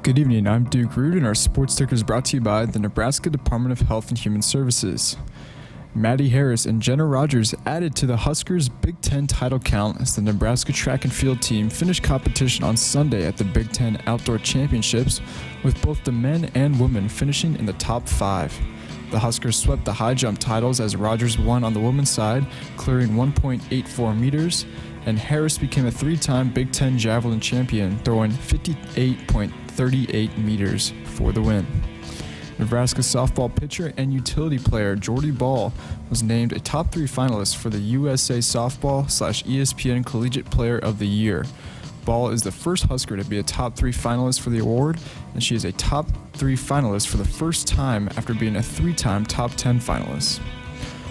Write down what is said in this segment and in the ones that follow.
Good evening, I'm Duke Root, and our sports ticker is brought to you by the Nebraska Department of Health and Human Services. Maddie Harris and Jenna Rogers added to the Huskers' Big Ten title count as the Nebraska track and field team finished competition on Sunday at the Big Ten Outdoor Championships, with both the men and women finishing in the top 5. The Huskers swept the high jump titles as Rogers won on the women's side, clearing 1.84 meters, and Harris became a 3-time Big Ten javelin champion, throwing 58.38 meters for the win. Nebraska softball pitcher and utility player Jordy Ball was named a top 3 finalist for the USA Softball/ESPN Collegiate Player of the Year. Ball is the first Husker to be a top 3 finalist for the award, and she is a top 3 finalist for the first time after being a 3-time top 10 finalist.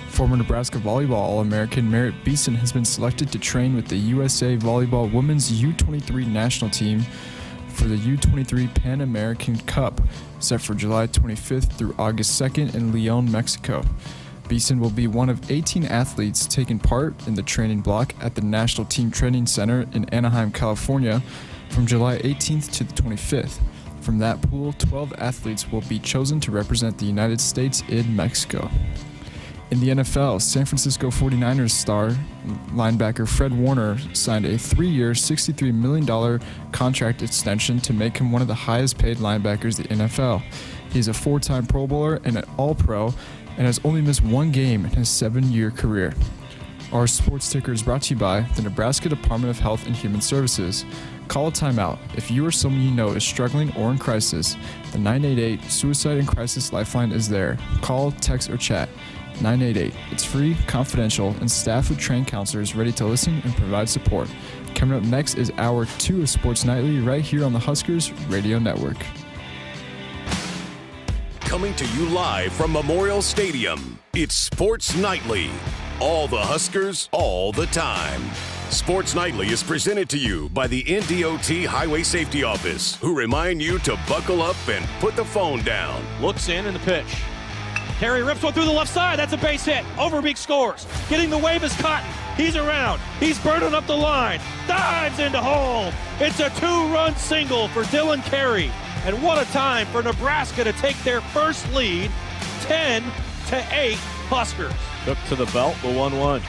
Former Nebraska volleyball All-American Merritt Beeson has been selected to train with the USA Volleyball Women's U23 national team for the U23 Pan American Cup, set for July 25th through August 2nd in Leon, Mexico. Beeson will be one of 18 athletes taking part in the training block at the National Team Training Center in Anaheim, California, from July 18th to the 25th. From that pool, 12 athletes will be chosen to represent the United States in Mexico. In the NFL, San Francisco 49ers star linebacker Fred Warner signed a 3-year, $63 million contract extension to make him one of the highest-paid linebackers in the NFL. He's a 4-time Pro Bowler and an All-Pro, and has only missed 1 game in his 7-year career. Our sports ticker is brought to you by the Nebraska Department of Health and Human Services. Call a timeout if you or someone you know is struggling or in crisis. The 988 Suicide and Crisis Lifeline is there. Call, text, or chat. 988. It's free, confidential, and staffed with trained counselors ready to listen and provide support. Coming up next is Hour 2 of Sports Nightly right here on the Huskers Radio Network. Coming to you live from Memorial Stadium, it's Sports Nightly. All the Huskers, all the time. Sports Nightly is presented to you by the NDOT Highway Safety Office, who remind you to buckle up and put the phone down. Looks in the pitch. Carey rips one through the left side. That's a base hit. Overbeek scores. Getting the wave is Cotton. He's around. He's burning up the line. Dives into home. It's a 2-run single for Dylan Kerry. And what a time for Nebraska to take their first lead, 10-8 Huskers. Took to the belt, the 1-1.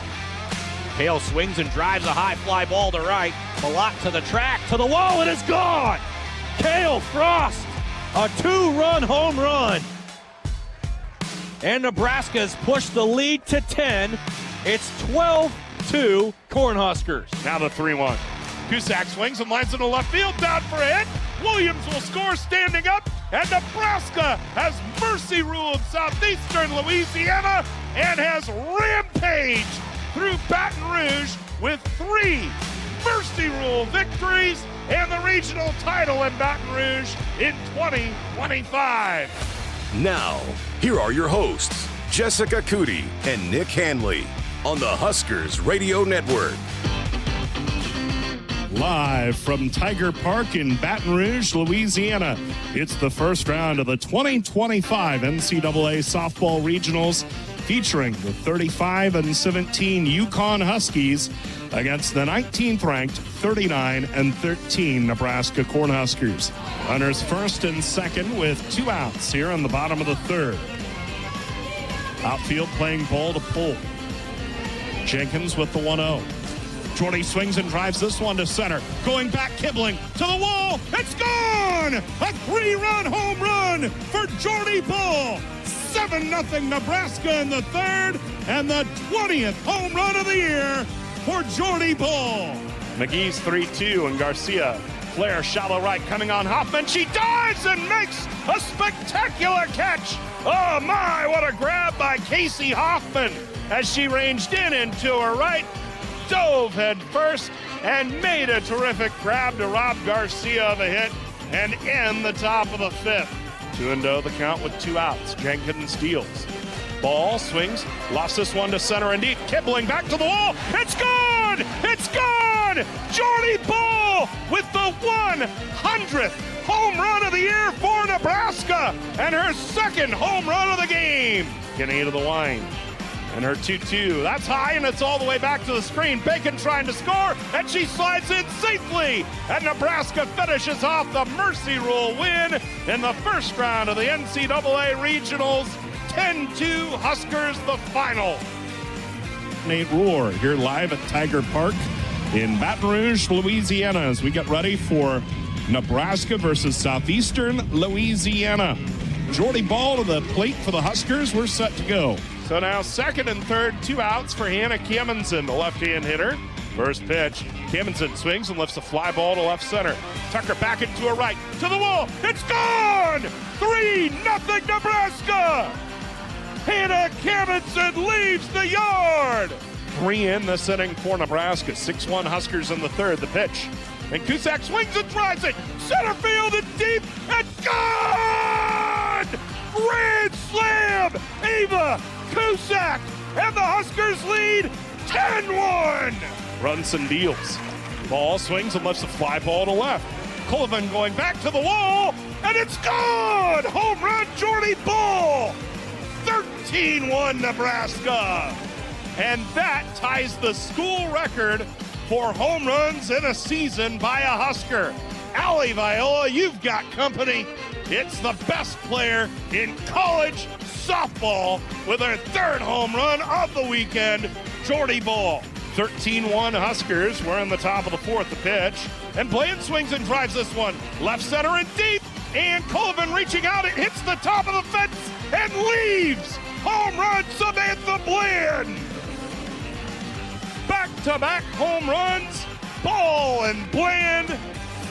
Kale swings and drives a high fly ball to right. Malott to the track, to the wall, and it's gone. Kale Frost, a 2-run home run. And Nebraska's pushed the lead to 10. It's 12-2 Cornhuskers. Now the 3-1. Cusack swings and lines into left field, down for a hit. Williams will score standing up, and Nebraska has mercy ruled southeastern Louisiana and has rampaged through Baton Rouge with 3 mercy rule victories and the regional title in Baton Rouge in 2025. Now, here are your hosts, Jessica Coody and Nick Hanley, on the Huskers Radio Network. Live from Tiger Park in Baton Rouge, Louisiana, it's the first round of the 2025 NCAA Softball Regionals, featuring the 35-17 Yukon Huskies against the 19th-ranked 39-13 Nebraska Cornhuskers. Runners first and second with 2 outs here in the bottom of the 3rd. Outfield playing ball to pull. Jenkins with the 1-0. Jordy swings and drives this one to center. Going back, Kibling to the wall. It's gone! A 3-run home run for Jordy Ball. 7-0 Nebraska in the 3rd, and the 20th home run of the year for Jordy Ball. McGee's 3-2, and Garcia, flare shallow right, coming on Hoffman. She dives and makes a spectacular catch. Oh my, what a grab by Casey Hoffman as she ranged into her right, dove head first, and made a terrific grab to rob Garcia of a hit and end the top of the 5th. 2-0 the count with 2 outs. Jenkins deals. Ball swings, lofts this one to center indeed. Kibling back to the wall. It's gone! It's gone! Jordy Ball with the 100th home run of the year for Nebraska and her 2nd home run of the game. Getting into the line. And her 2-2, that's high, and it's all the way back to the screen. Bacon trying to score, and she slides in safely. And Nebraska finishes off the Mercy Rule win in the first round of the NCAA Regionals. 10-2 Huskers, the final. Nate Roar here live at Tiger Park in Baton Rouge, Louisiana, as we get ready for Nebraska versus Southeastern Louisiana. Jordy Ball to the plate for the Huskers. We're set to go. So now second and third, 2 outs for Hannah Kammensen, the left-hand hitter. First pitch, Kammensen swings and lifts a fly ball to left center. Tucker back into a right, to the wall, it's gone! 3-0 Nebraska! Hannah Kammensen leaves the yard! 3 in this inning for Nebraska. 6-1 Huskers in the third. The pitch. And Cusack swings and drives it. Center field and deep and gone! Grand slam! Ava Cusack and the Huskers lead 10-1. Brunson deals. Ball swings and lifts a fly ball to left. Colvin going back to the wall, and it's gone! Home run, Jordy Ball! 13-1 Nebraska. And that ties the school record for home runs in a season by a Husker. Allie Viola, you've got company. It's the best player in college softball with her third home run of the weekend, Jordy Ball. 13-1 Huskers. We're in the top of the fourth. The pitch. And Bland swings and drives this one. Left center and deep. And Colvin reaching out. It hits the top of the fence and leaves. Home run, Samantha Bland. Back-to-back home runs. Ball and Bland.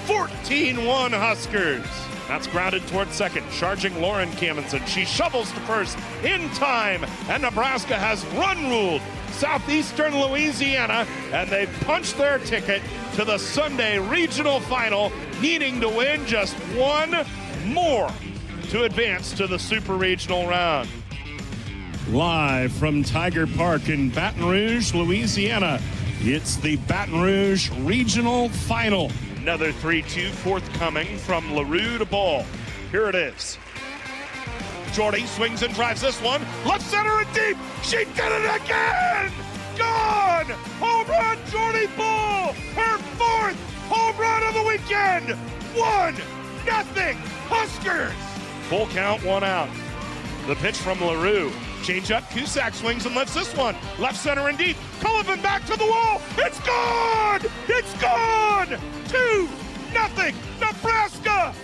14-1 Huskers. That's grounded towards second. Charging Lauren Kammensen. She shovels to first in time. And Nebraska has run ruled Southeastern Louisiana, and they've punched their ticket to the Sunday regional final, needing to win just one more to advance to the super regional round. Live from Tiger Park in Baton Rouge, Louisiana, it's the Baton Rouge regional final. Another 3-2 forthcoming from LaRue to Ball. Here it is. Jordy swings and drives this one. Left center and deep. She did it again. Gone. Home run, Jordy Ball. Her fourth home run of the weekend. 1-0 Huskers. Full count, 1 out. The pitch from LaRue. Change up. Cusack swings and lifts this one. Left center and deep. Cullivan back to the wall. It's gone. It's gone. 2-0 Nebraska.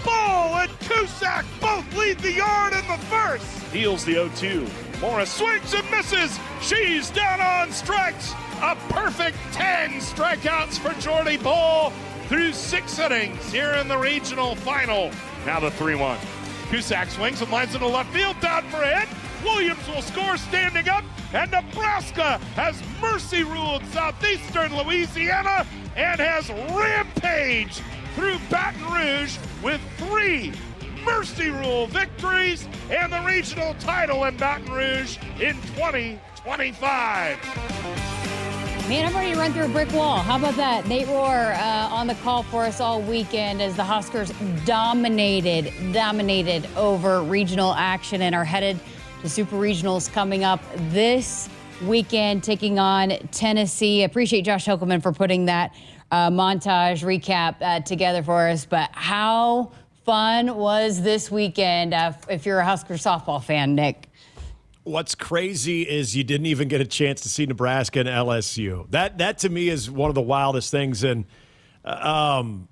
Ball and Cusack both lead the yard in the first. Deals the 0-2. Morris swings and misses. She's down on strikes. A perfect 10 strikeouts for Jordy Ball through 6 innings here in the regional final. Now the 3-1. Cusack swings and lines into left field, down for a hit. Williams will score standing up, and Nebraska has mercy ruled Southeastern Louisiana and has rampaged through Baton Rouge with 3 mercy rule victories and the regional title in Baton Rouge in 2025. Man, I'm ready to run through a brick wall. How about that? Nate Roar on the call for us all weekend as the Huskers dominated over regional action and are headed to Super Regionals coming up this weekend, taking on Tennessee. I appreciate Josh Hilkelman for putting that montage recap together for us. But how fun was this weekend if you're a Husker softball fan, Nick? What's crazy is you didn't even get a chance to see Nebraska and LSU. That to me is one of the wildest things. And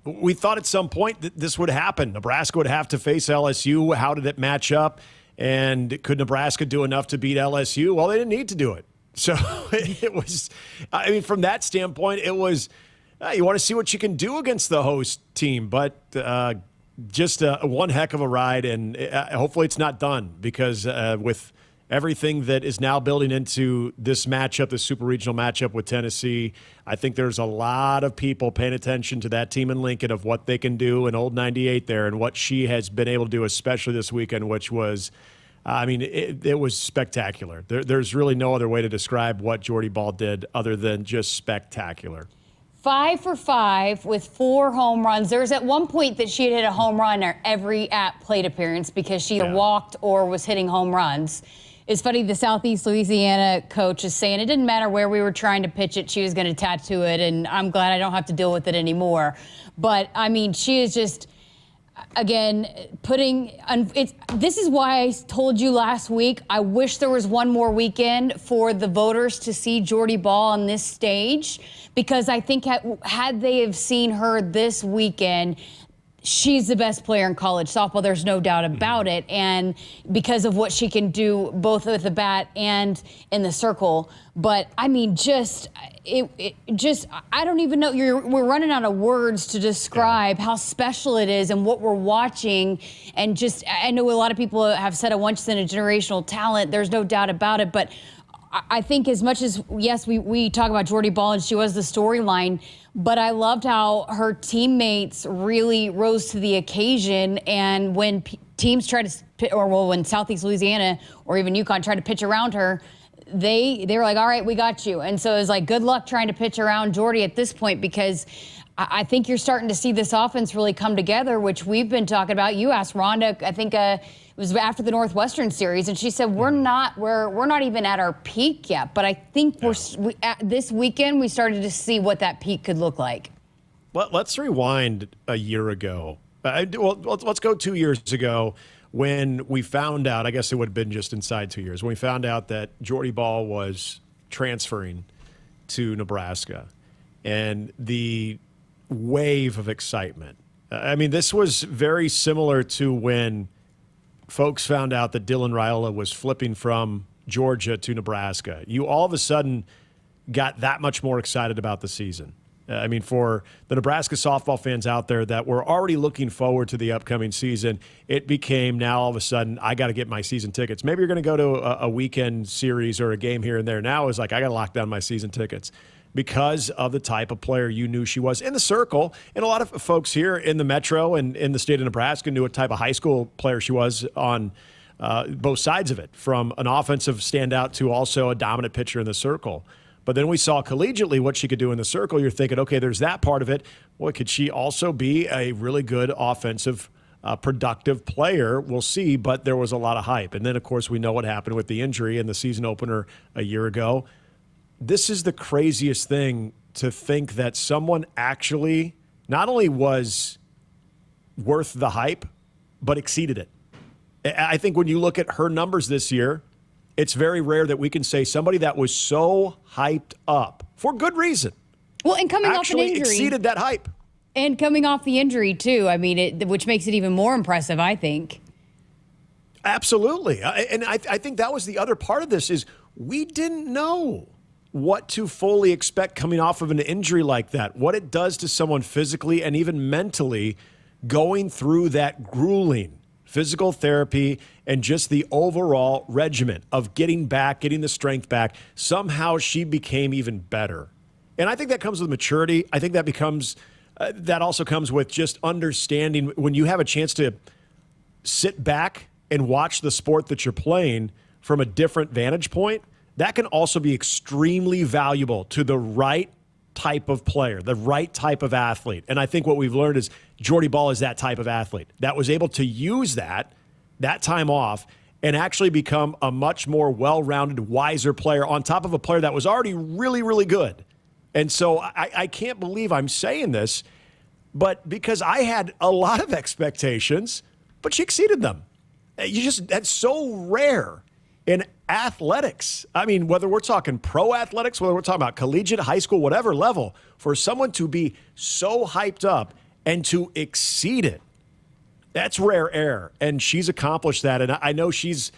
we thought at some point that this would happen. Nebraska would have to face LSU. How did it match up? And could Nebraska do enough to beat LSU? Well, they didn't need to do it. So it was, I mean, from that standpoint, it was, you want to see what you can do against the host team. But just one heck of a ride. And hopefully it's not done because with everything that is now building into this matchup, the super regional matchup with Tennessee, I think there's a lot of people paying attention to that team in Lincoln of what they can do in Old 98 there and what she has been able to do, especially this weekend, which was, I mean, it was spectacular. There's really no other way to describe what Jordy Ball did other than just spectacular. 5 for 5 with 4 home runs. There was at one point that she had hit a home run every at-plate appearance because she either walked or was hitting home runs. It's funny, the Southeast Louisiana coach is saying it didn't matter where we were trying to pitch it, she was going to tattoo it, and I'm glad I don't have to deal with it anymore. But, I mean, she is just, again, this is why I told you last week, I wish there was one more weekend for the voters to see Jordy Ball on this stage, because I think had they have seen her this weekend, she's the best player in college softball. There's no doubt about it. And because of what she can do both with the bat and in the circle. But I mean, I don't even know. We're running out of words to describe how special it is and what we're watching. And just, I know a lot of people have said a once in a generational talent. There's no doubt about it. But I think as much as, yes, we talk about Jordy Ball and she was the storyline, but I loved how her teammates really rose to the occasion. And when teams try to, when Southeast Louisiana or even UConn tried to pitch around her, they were like, all right, we got you. And so it was like, good luck trying to pitch around Jordy at this point, because I think you're starting to see this offense really come together, which we've been talking about. You asked Rhonda, I think it was after the Northwestern series, and she said we're not even at our peak yet. But I think this weekend we started to see what that peak could look like. Let's rewind a year ago. Let's go 2 years ago when we found out. I guess it would have been just inside 2 years when we found out that Jordy Ball was transferring to Nebraska, and the wave of excitement. I mean, this was very similar to when folks found out that Dylan Raiola was flipping from Georgia to Nebraska. You all of a sudden got that much more excited about the season. I mean, for the Nebraska softball fans out there that were already looking forward to the upcoming season, it became now all of a sudden, I got to get my season tickets. Maybe you're going to go to a weekend series or a game here and there. Now it's like, I got to lock down my season tickets, because of the type of player you knew she was in the circle. And a lot of folks here in the metro and in the state of Nebraska knew what type of high school player she was on both sides of it, from an offensive standout to also a dominant pitcher in the circle. But then we saw collegiately what she could do in the circle. You're thinking, okay, there's that part of it. Well, could she also be a really good offensive, productive player? We'll see, but there was a lot of hype. And then, of course, we know what happened with the injury in the season opener a year ago. This is the craziest thing, to think that someone actually not only was worth the hype, but exceeded it. I think when you look at her numbers this year, it's very rare that we can say somebody that was so hyped up for good reason. Well, and coming off an injury, exceeded that hype. And coming off the injury too. I mean, which makes it even more impressive, I think. Absolutely. And I think that was the other part of this, is we didn't know what to fully expect coming off of an injury like that, what it does to someone physically and even mentally, going through that grueling physical therapy and just the overall regimen of getting the strength back. Somehow she became even better. And I think that comes with maturity. I think that also comes with just understanding when you have a chance to sit back and watch the sport that you're playing from a different vantage point. That can also be extremely valuable to the right type of player, the right type of athlete. And I think what we've learned is Jordy Ball is that type of athlete that was able to use that time off and actually become a much more well-rounded, wiser player on top of a player that was already really, really good. And so I can't believe I'm saying this, but because I had a lot of expectations, but she exceeded them. That's so rare in athletics. I mean, whether we're talking pro athletics, whether we're talking about collegiate, high school, whatever level, for someone to be so hyped up and to exceed it, that's rare air. And she's accomplished that. And I know she's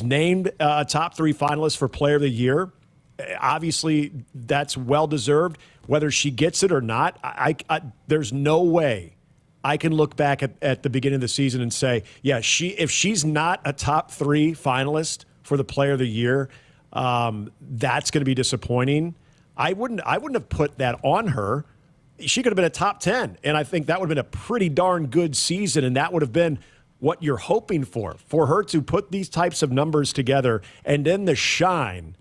named a top 3 finalist for Player of the Year. Obviously, that's well-deserved. Whether she gets it or not, there's no way I can look back at the beginning of the season and say, yeah, if she's not a top 3 finalist for the Player of the Year, that's going to be disappointing. I wouldn't have put that on her. She could have been a top 10, and I think that would have been a pretty darn good season, and that would have been what you're hoping for her to put these types of numbers together, and then the shine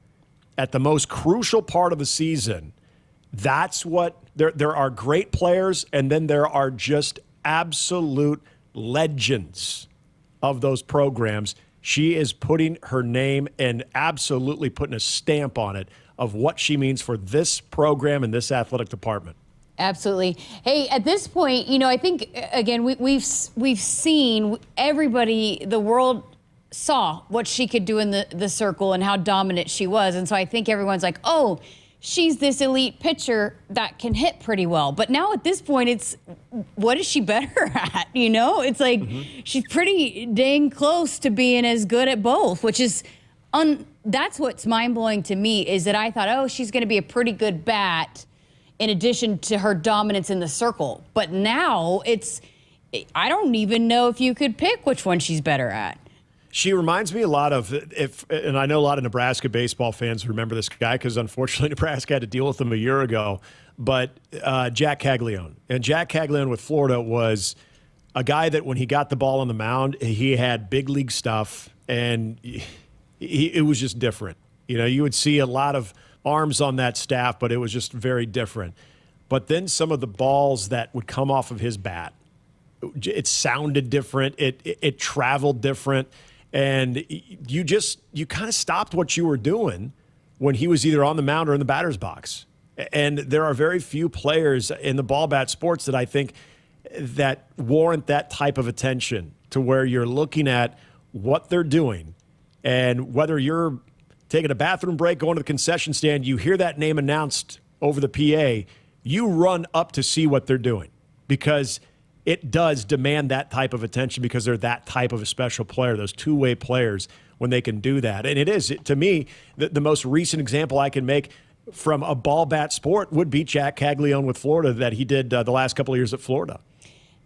at the most crucial part of the season. That's what there are great players, and then there are just absolute legends of those programs. She is putting her name and absolutely putting a stamp on it of what she means for this program and this athletic department. Absolutely. Hey, at this point, I think, again, we've seen everybody, the world saw what she could do in the circle and how dominant she was. And so I think everyone's like, oh, she's this elite pitcher that can hit pretty well. But now at this point, it's what is she better at? It's like she's pretty dang close to being as good at both, which is that's what's mind-blowing to me, is that I thought, oh, she's going to be a pretty good bat in addition to her dominance in the circle. But now I don't even know if you could pick which one she's better at. She reminds me a lot of, and I know a lot of Nebraska baseball fans remember this guy because unfortunately Nebraska had to deal with him a year ago, but Jack Caglione. And Jack Caglione with Florida was a guy that when he got the ball on the mound, he had big league stuff, and it was just different. You would see a lot of arms on that staff, but it was just very different. But then some of the balls that would come off of his bat, it sounded different. It traveled different. And you kind of stopped what you were doing when he was either on the mound or in the batter's box. And there are very few players in the ball bat sports that I think that warrant that type of attention, to where you're looking at what they're doing. And whether you're taking a bathroom break, going to the concession stand, you hear that name announced over the PA, you run up to see what they're doing, because it does demand that type of attention, because they're that type of a special player, those two-way players, when they can do that. And it is, to me, the most recent example I can make from a ball bat sport would be Jack Caglione with Florida, that he did the last couple of years at Florida.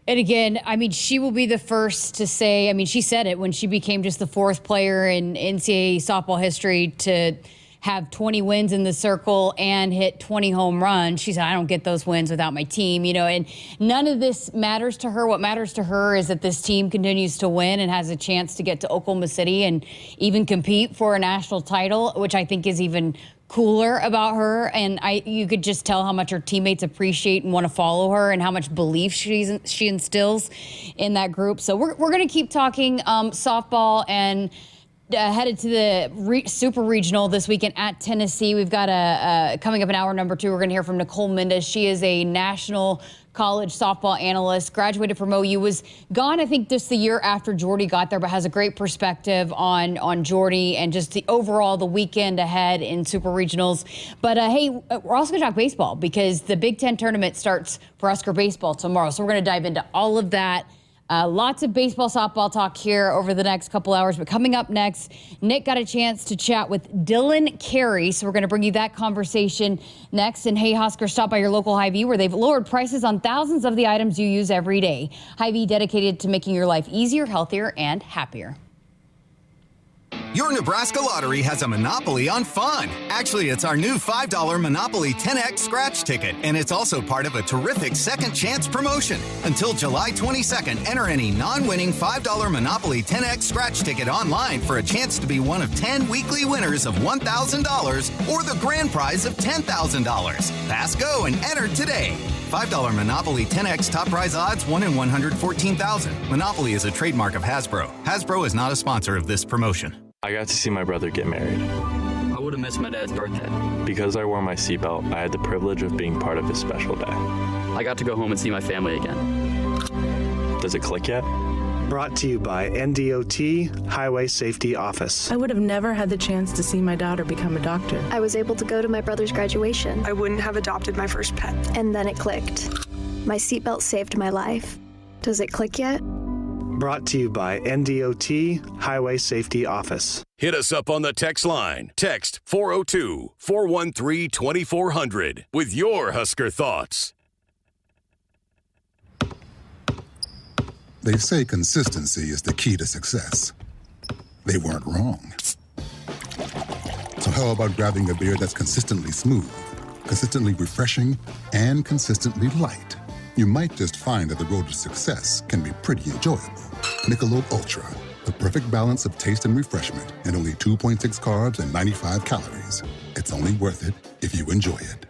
And again, she will be the first to say, she said it when she became just the fourth player in NCAA softball history to have 20 wins in the circle and hit 20 home runs. She said, I don't get those wins without my team, and none of this matters to her. What matters to her is that this team continues to win and has a chance to get to Oklahoma City and even compete for a national title, which I think is even cooler about her. And you could just tell how much her teammates appreciate and want to follow her, and how much belief she instills in that group. So we're going to keep talking softball, and headed to the Super Regional this weekend at Tennessee. We've got coming up in hour number 2, we're going to hear from Nicole Mendes. She is a national college softball analyst, graduated from OU, was gone, I think, just the year after Jordy got there, but has a great perspective on Jordy and just the weekend ahead in Super Regionals. But hey, we're also going to talk baseball, because the Big Ten tournament starts for Husker baseball tomorrow. So we're going to dive into all of that. Lots of baseball, softball talk here over the next couple hours. But coming up next, Nick got a chance to chat with Dylan Kerry. So we're going to bring you that conversation next. And hey, Husker, stop by your local Hy-Vee, where they've lowered prices on thousands of the items you use every day. Hy-Vee, dedicated to making your life easier, healthier, and happier. Your Nebraska Lottery has a monopoly on fun. Actually, it's our new $5 Monopoly 10X scratch ticket, and it's also part of a terrific second chance promotion. Until July 22nd, enter any non-winning $5 Monopoly 10X scratch ticket online for a chance to be one of 10 weekly winners of $1,000 or the grand prize of $10,000. Pass go and enter today. $5 Monopoly 10X top prize odds, 1 in 114,000. Monopoly is a trademark of Hasbro. Hasbro is not a sponsor of this promotion. I got to see my brother get married. I would have missed my dad's birthday. Because I wore my seatbelt, I had the privilege of being part of his special day. I got to go home and see my family again. Does it click yet? Brought to you by NDOT Highway Safety Office. I would have never had the chance to see my daughter become a doctor. I was able to go to my brother's graduation. I wouldn't have adopted my first pet. And then it clicked. My seatbelt saved my life. Does it click yet? Brought to you by NDOT Highway Safety Office. Hit us up on the text line. Text 402-413-2400 with your Husker thoughts. They say consistency is the key to success. They weren't wrong. So how about grabbing a beer that's consistently smooth, consistently refreshing, and consistently light? You might just find that the road to success can be pretty enjoyable. Michelob Ultra, the perfect balance of taste and refreshment, and only 2.6 carbs and 95 calories. It's only worth it if you enjoy it.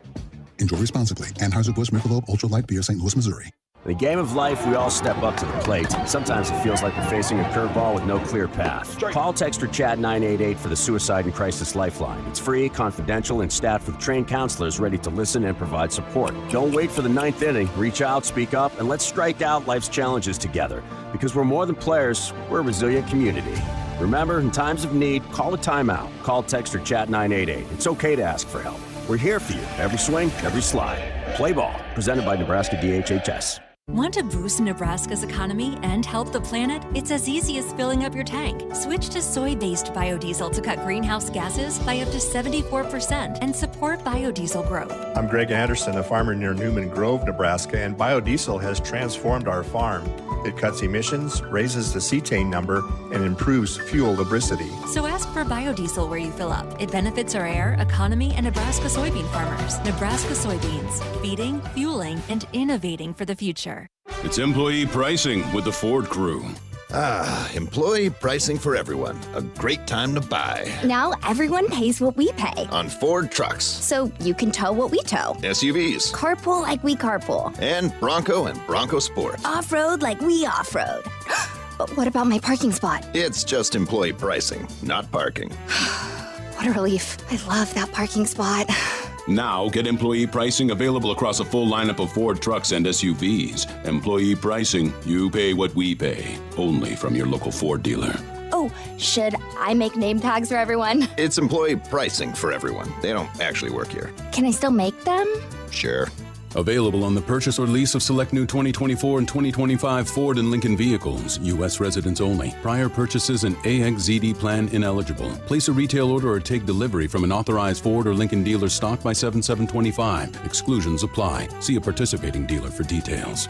Enjoy responsibly. Anheuser-Busch Michelob Ultra Light Beer, St. Louis, Missouri. In the game of life, we all step up to the plate. Sometimes it feels like we're facing a curveball with no clear path. Call, text, or chat 988 for the Suicide and Crisis Lifeline. It's free, confidential, and staffed with trained counselors ready to listen and provide support. Don't wait for the ninth inning. Reach out, speak up, and let's strike out life's challenges together. Because we're more than players, we're a resilient community. Remember, in times of need, call a timeout. Call, text, or chat 988. It's okay to ask for help. We're here for you. Every swing, every slide. Play ball. Presented by Nebraska DHHS. Want to boost Nebraska's economy and help the planet? It's as easy as filling up your tank. Switch to soy-based biodiesel to cut greenhouse gases by up to 74% and support biodiesel growth. I'm Greg Anderson, a farmer near Newman Grove, Nebraska, and biodiesel has transformed our farm. It cuts emissions, raises the cetane number, and improves fuel lubricity. So ask for biodiesel where you fill up. It benefits our air, economy, and Nebraska soybean farmers. Nebraska soybeans, feeding, fueling, and innovating for the future. It's employee pricing with the Ford crew. Employee pricing for everyone. A great time to buy. Now everyone pays what we pay. On Ford trucks. So you can tow what we tow. SUVs. Carpool like we carpool. And Bronco Sport. Off-road like we off-road. But what about my parking spot? It's just employee pricing, not parking. What a relief. I love that parking spot. Now get employee pricing available across a full lineup of Ford trucks and SUVs. Employee pricing, you pay what we pay. Only from your local Ford dealer. Oh, should I make name tags for everyone? It's employee pricing for everyone. They don't actually work here. Can I still make them? Sure. Available on the purchase or lease of select new 2024 and 2025 Ford and Lincoln vehicles. U.S. residents only. Prior purchases and AXZD plan ineligible. Place a retail order or take delivery from an authorized Ford or Lincoln dealer stock by 7/7/25. Exclusions apply. See a participating dealer for details.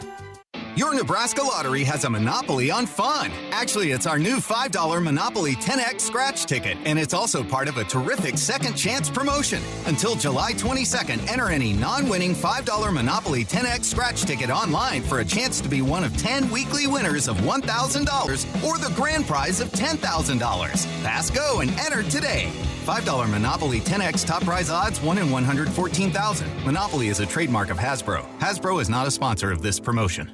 Your Nebraska Lottery has a monopoly on fun. Actually, it's our new $5 Monopoly 10X scratch ticket, and it's also part of a terrific second chance promotion. Until July 22nd, enter any non-winning $5 Monopoly 10X scratch ticket online for a chance to be one of 10 weekly winners of $1,000 or the grand prize of $10,000. Pass go and enter today. $5 Monopoly 10X top prize odds 1 in 114,000. Monopoly is a trademark of Hasbro. Hasbro is not a sponsor of this promotion.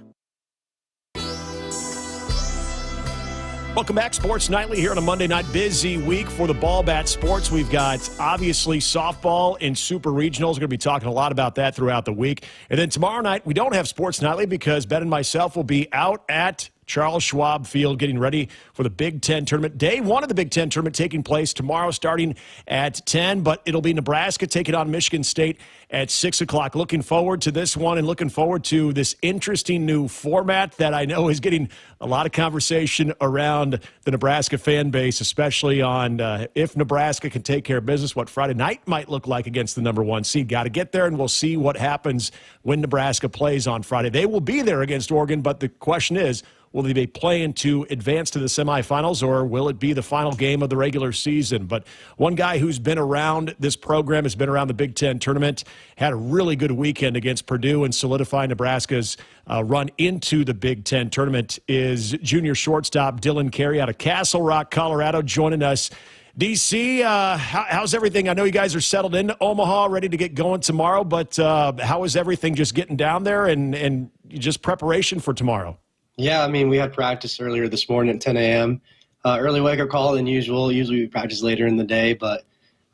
Welcome back, Sports Nightly here on a Monday night. Busy week for the Ball Bat Sports. We've got, obviously, softball and Super Regionals. We're going to be talking a lot about that throughout the week. And then tomorrow night, we don't have Sports Nightly because Ben and myself will be out at Charles Schwab Field getting ready for the Big Ten tournament. Day one of the Big Ten tournament taking place tomorrow starting at 10, but it'll be Nebraska taking on Michigan State at 6 o'clock. Looking forward to this one and looking forward to this interesting new format that I know is getting a lot of conversation around the Nebraska fan base, especially on if Nebraska can take care of business, what Friday night might look like against the number one seed. Got to get there, and we'll see what happens when Nebraska plays on Friday. They will be there against Oregon, but the question is, will they be playing to advance to the semifinals, or will it be the final game of the regular season? But one guy who's been around this program, has been around the Big Ten tournament, had a really good weekend against Purdue and solidifying Nebraska's run into the Big Ten tournament, is junior shortstop Dylan Kerry out of Castle Rock, Colorado, joining us. DC, how's everything? I know you guys are settled into Omaha, ready to get going tomorrow, but how is everything just getting down there and just preparation for tomorrow? Yeah, I mean, we had practice earlier this morning at 10 a.m. Early wake-up call than usual. Usually we practice later in the day, but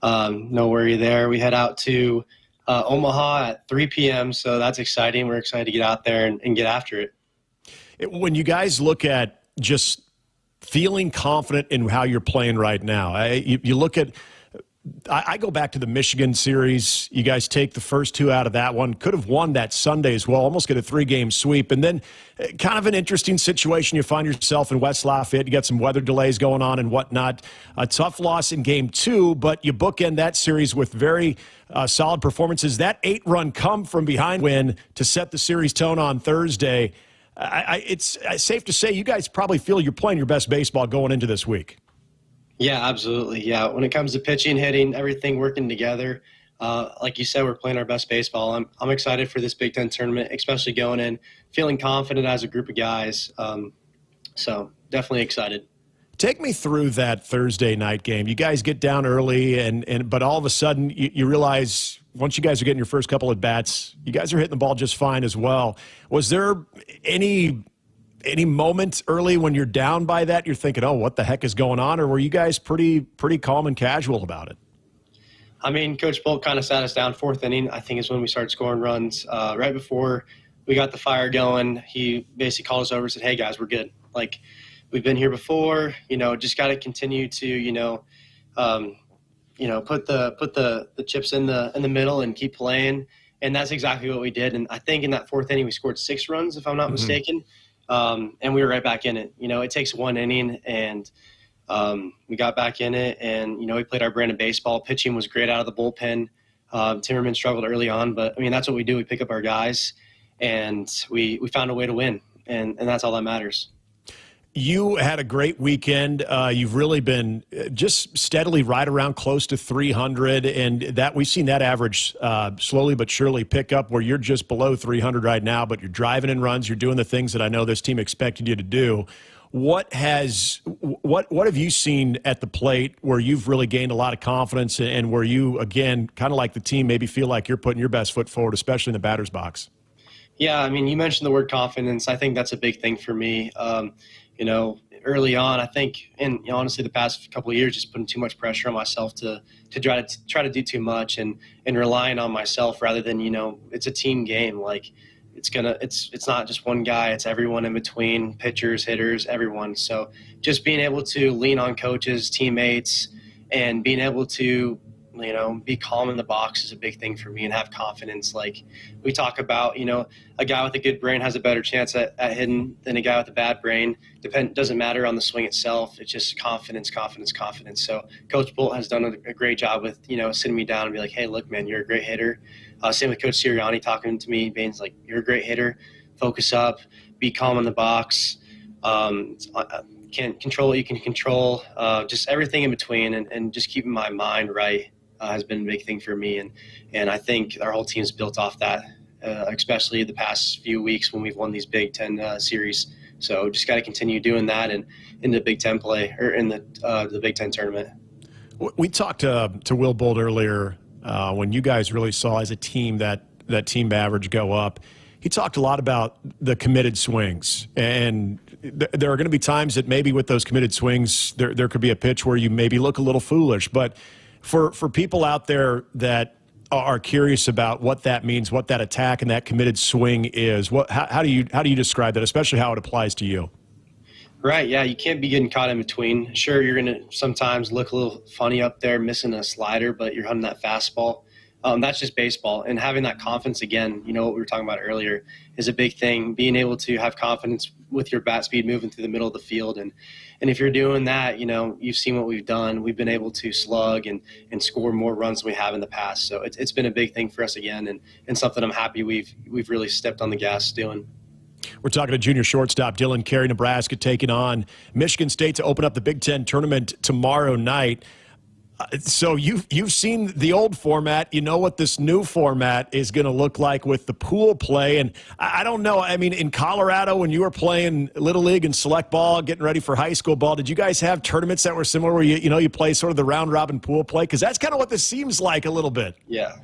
no worry there. We head out to Omaha at 3 p.m., so that's exciting. We're excited to get out there and get after it. When you guys look at just feeling confident in how you're playing right now, you look at – I go back to the Michigan series. You guys take the first two out of that one. Could have won that Sunday as well. Almost get a 3-game sweep. And then kind of an interesting situation. You find yourself in West Lafayette. You got some weather delays going on and whatnot. A tough loss in Game 2, but you bookend that series with very solid performances. That 8-run come-from-behind win to set the series tone on Thursday. It's safe to say you guys probably feel you're playing your best baseball going into this week. Yeah, absolutely. Yeah, when it comes to pitching, hitting, everything working together, like you said, we're playing our best baseball. I'm excited for this Big Ten tournament, especially going in, feeling confident as a group of guys. So definitely excited. Take me through that Thursday night game. You guys get down early, but all of a sudden you realize once you guys are getting your first couple at bats, you guys are hitting the ball just fine as well. Was there any moments early when you're down by that, you're thinking, oh, what the heck is going on? Or were you guys pretty calm and casual about it? I mean, Coach Bolt kind of sat us down. Fourth inning, I think, is when we started scoring runs. Right before we got the fire going, he basically called us over and said, hey, guys, we're good. Like, we've been here before, just got to continue to, put the chips in the middle and keep playing. And that's exactly what we did. And I think in that fourth inning, we scored 6 runs, if I'm not mistaken. And we were right back in it. It takes one inning, and we got back in it, and, we played our brand of baseball. Pitching was great out of the bullpen. Timmerman struggled early on, but, that's what we do. We pick up our guys, and we found a way to win, and that's all that matters. You had a great weekend. You've really been just steadily right around close to 300, and that we've seen that average slowly but surely pick up where you're just below 300 right now, but you're driving in runs. You're doing the things that I know this team expected you to do. What have you seen at the plate where you've really gained a lot of confidence and where you, again, kind of like the team, maybe feel like you're putting your best foot forward, especially in the batter's box? Yeah, you mentioned the word confidence. I think that's a big thing for me. Early on, I think, and honestly, the past couple of years, just putting too much pressure on myself to try to do too much and relying on myself rather than, it's a team game. Like, it's not just one guy, it's everyone in between, pitchers, hitters, everyone. So just being able to lean on coaches, teammates, and being able to, be calm in the box is a big thing for me, and have confidence. Like we talk about, a guy with a good brain has a better chance at hitting than a guy with a bad brain. Doesn't matter on the swing itself. It's just confidence. So Coach Bolt has done a great job with, sitting me down and be like, hey, look, man, you're a great hitter. Same with Coach Sirianni talking to me. Bain's like, you're a great hitter. Focus up. Be calm in the box. Can't control what you can control. Just everything in between, and just keeping my mind right has been a big thing for me. And I think our whole team's built off that, especially the past few weeks when we've won these Big Ten series. So just got to continue doing that and in the Big Ten play, or in the Big Ten tournament. We talked to Will Bolt earlier when you guys really saw as a team that team average go up. He talked a lot about the committed swings, and there are going to be times that maybe with those committed swings, there could be a pitch where you maybe look a little foolish. But for people out there that are curious about what that means, what that attack and that committed swing is, how do you describe that, especially how it applies to you? Right, yeah, you can't be getting caught in between. Sure, you're going to sometimes look a little funny up there, missing a slider, but you're hunting that fastball. That's just baseball. And having that confidence, again, what we were talking about earlier, is a big thing. Being able to have confidence with your bat speed moving through the middle of the field. And if you're doing that, you've seen what we've done. We've been able to slug and score more runs than we have in the past. So it's been a big thing for us again, and something I'm happy we've really stepped on the gas doing. We're talking to junior shortstop Dylan Kerry, Nebraska, taking on Michigan State to open up the Big Ten tournament tomorrow night. So you've seen the old format. You know what this new format is going to look like with the pool play. And I don't know. In Colorado, when you were playing Little League and select ball, getting ready for high school ball, did you guys have tournaments that were similar where you play sort of the round-robin pool play? Because that's kind of what this seems like a little bit. Yeah.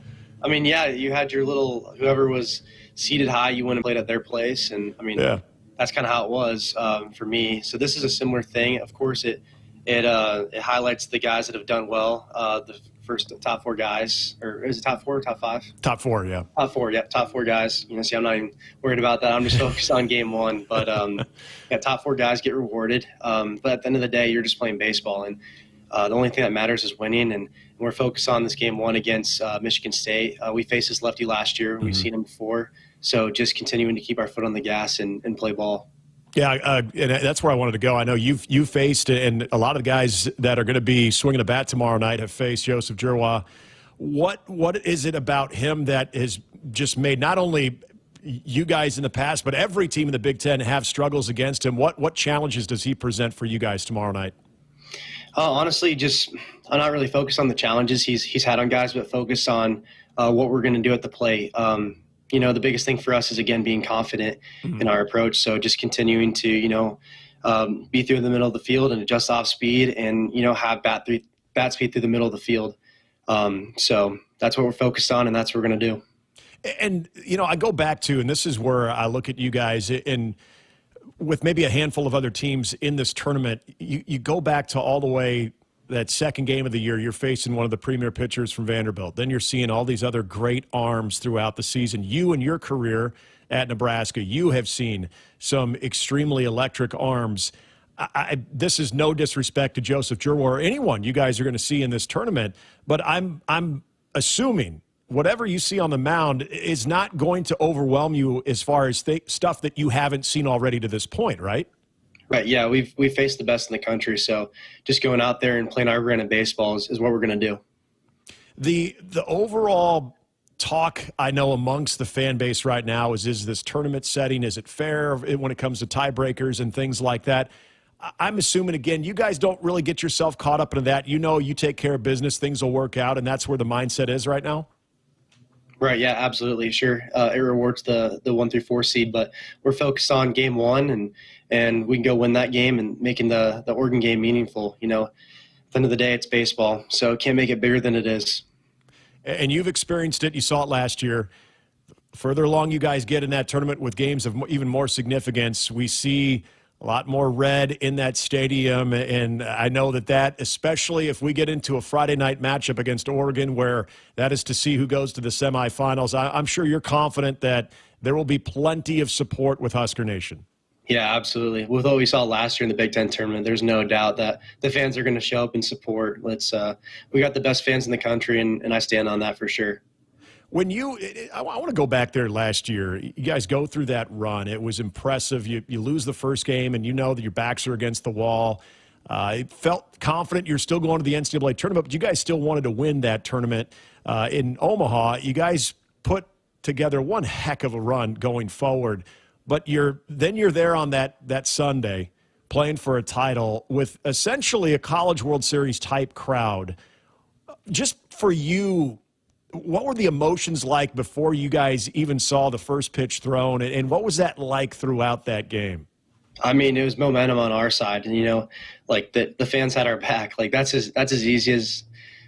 You had your little – whoever was seated high, you went and played at their place. And, yeah. That's kind of how it was for me. So this is a similar thing. Of course, it highlights the guys that have done well. The first top 4 guys, or is it top 4 or top 5? Top 4, yeah. Top 4, yeah. Top 4 guys. See, I'm not even worried about that. I'm just focused on game 1. But top 4 guys get rewarded. But at the end of the day, you're just playing baseball, and the only thing that matters is winning. And we're focused on this game 1 against Michigan State. We faced this lefty last year. We've seen him before. So just continuing to keep our foot on the gas and play ball. Yeah, and that's where I wanted to go. I know you've faced, and a lot of the guys that are going to be swinging a bat tomorrow night have faced Joseph Giroir. What is it about him that has just made not only you guys in the past, but every team in the Big Ten have struggles against him? What challenges does he present for you guys tomorrow night? Honestly, I'm not really focused on the challenges he's had on guys, but focused on what we're going to do at the plate. The biggest thing for us is, again, being confident in our approach. So just continuing to, be through the middle of the field and adjust off speed and, have bat speed through the middle of the field. So that's what we're focused on, and that's what we're going to do. And, I go back to, and this is where I look at you guys, and with maybe a handful of other teams in this tournament, you go back to all the way that second game of the year, you're facing one of the premier pitchers from Vanderbilt. Then you're seeing all these other great arms throughout the season. You in your career at Nebraska, you have seen some extremely electric arms. This is no disrespect to Joseph Jurwar or anyone you guys are going to see in this tournament, but I'm assuming whatever you see on the mound is not going to overwhelm you as far as stuff that you haven't seen already to this point, right? Right, yeah, we've faced the best in the country, so just going out there and playing our brand of baseball is what we're going to do. The overall talk I know amongst the fan base right now is this tournament setting, is it fair when it comes to tiebreakers and things like that? I'm assuming, again, you guys don't really get yourself caught up into that. You take care of business, things will work out, and that's where the mindset is right now? Right, yeah, absolutely, sure. It rewards the 1 through 4 seed, but we're focused on game 1, and we can go win that game and making the Oregon game meaningful. At the end of the day, it's baseball, so can't make it bigger than it is. And you've experienced it. You saw it last year. Further along you guys get in that tournament with games of even more significance, we see a lot more red in that stadium, and I know that especially if we get into a Friday night matchup against Oregon where that is to see who goes to the semifinals, I'm sure you're confident that there will be plenty of support with Husker Nation. Yeah, absolutely. With what we saw last year in the Big Ten tournament, there's no doubt that the fans are going to show up and support. We got the best fans in the country, and I stand on that for sure. I want to go back there last year. You guys go through that run. It was impressive. You lose the first game, and you know that your backs are against the wall. It felt confident you're still going to the NCAA tournament, but you guys still wanted to win that tournament in Omaha. You guys put together one heck of a run going forward, but you're there on that Sunday playing for a title with essentially a College World Series type crowd. Just for you, what were the emotions like before you guys even saw the first pitch thrown, and what was that like throughout that game? I mean, it was momentum on our side, and the fans had our back. That's as easy as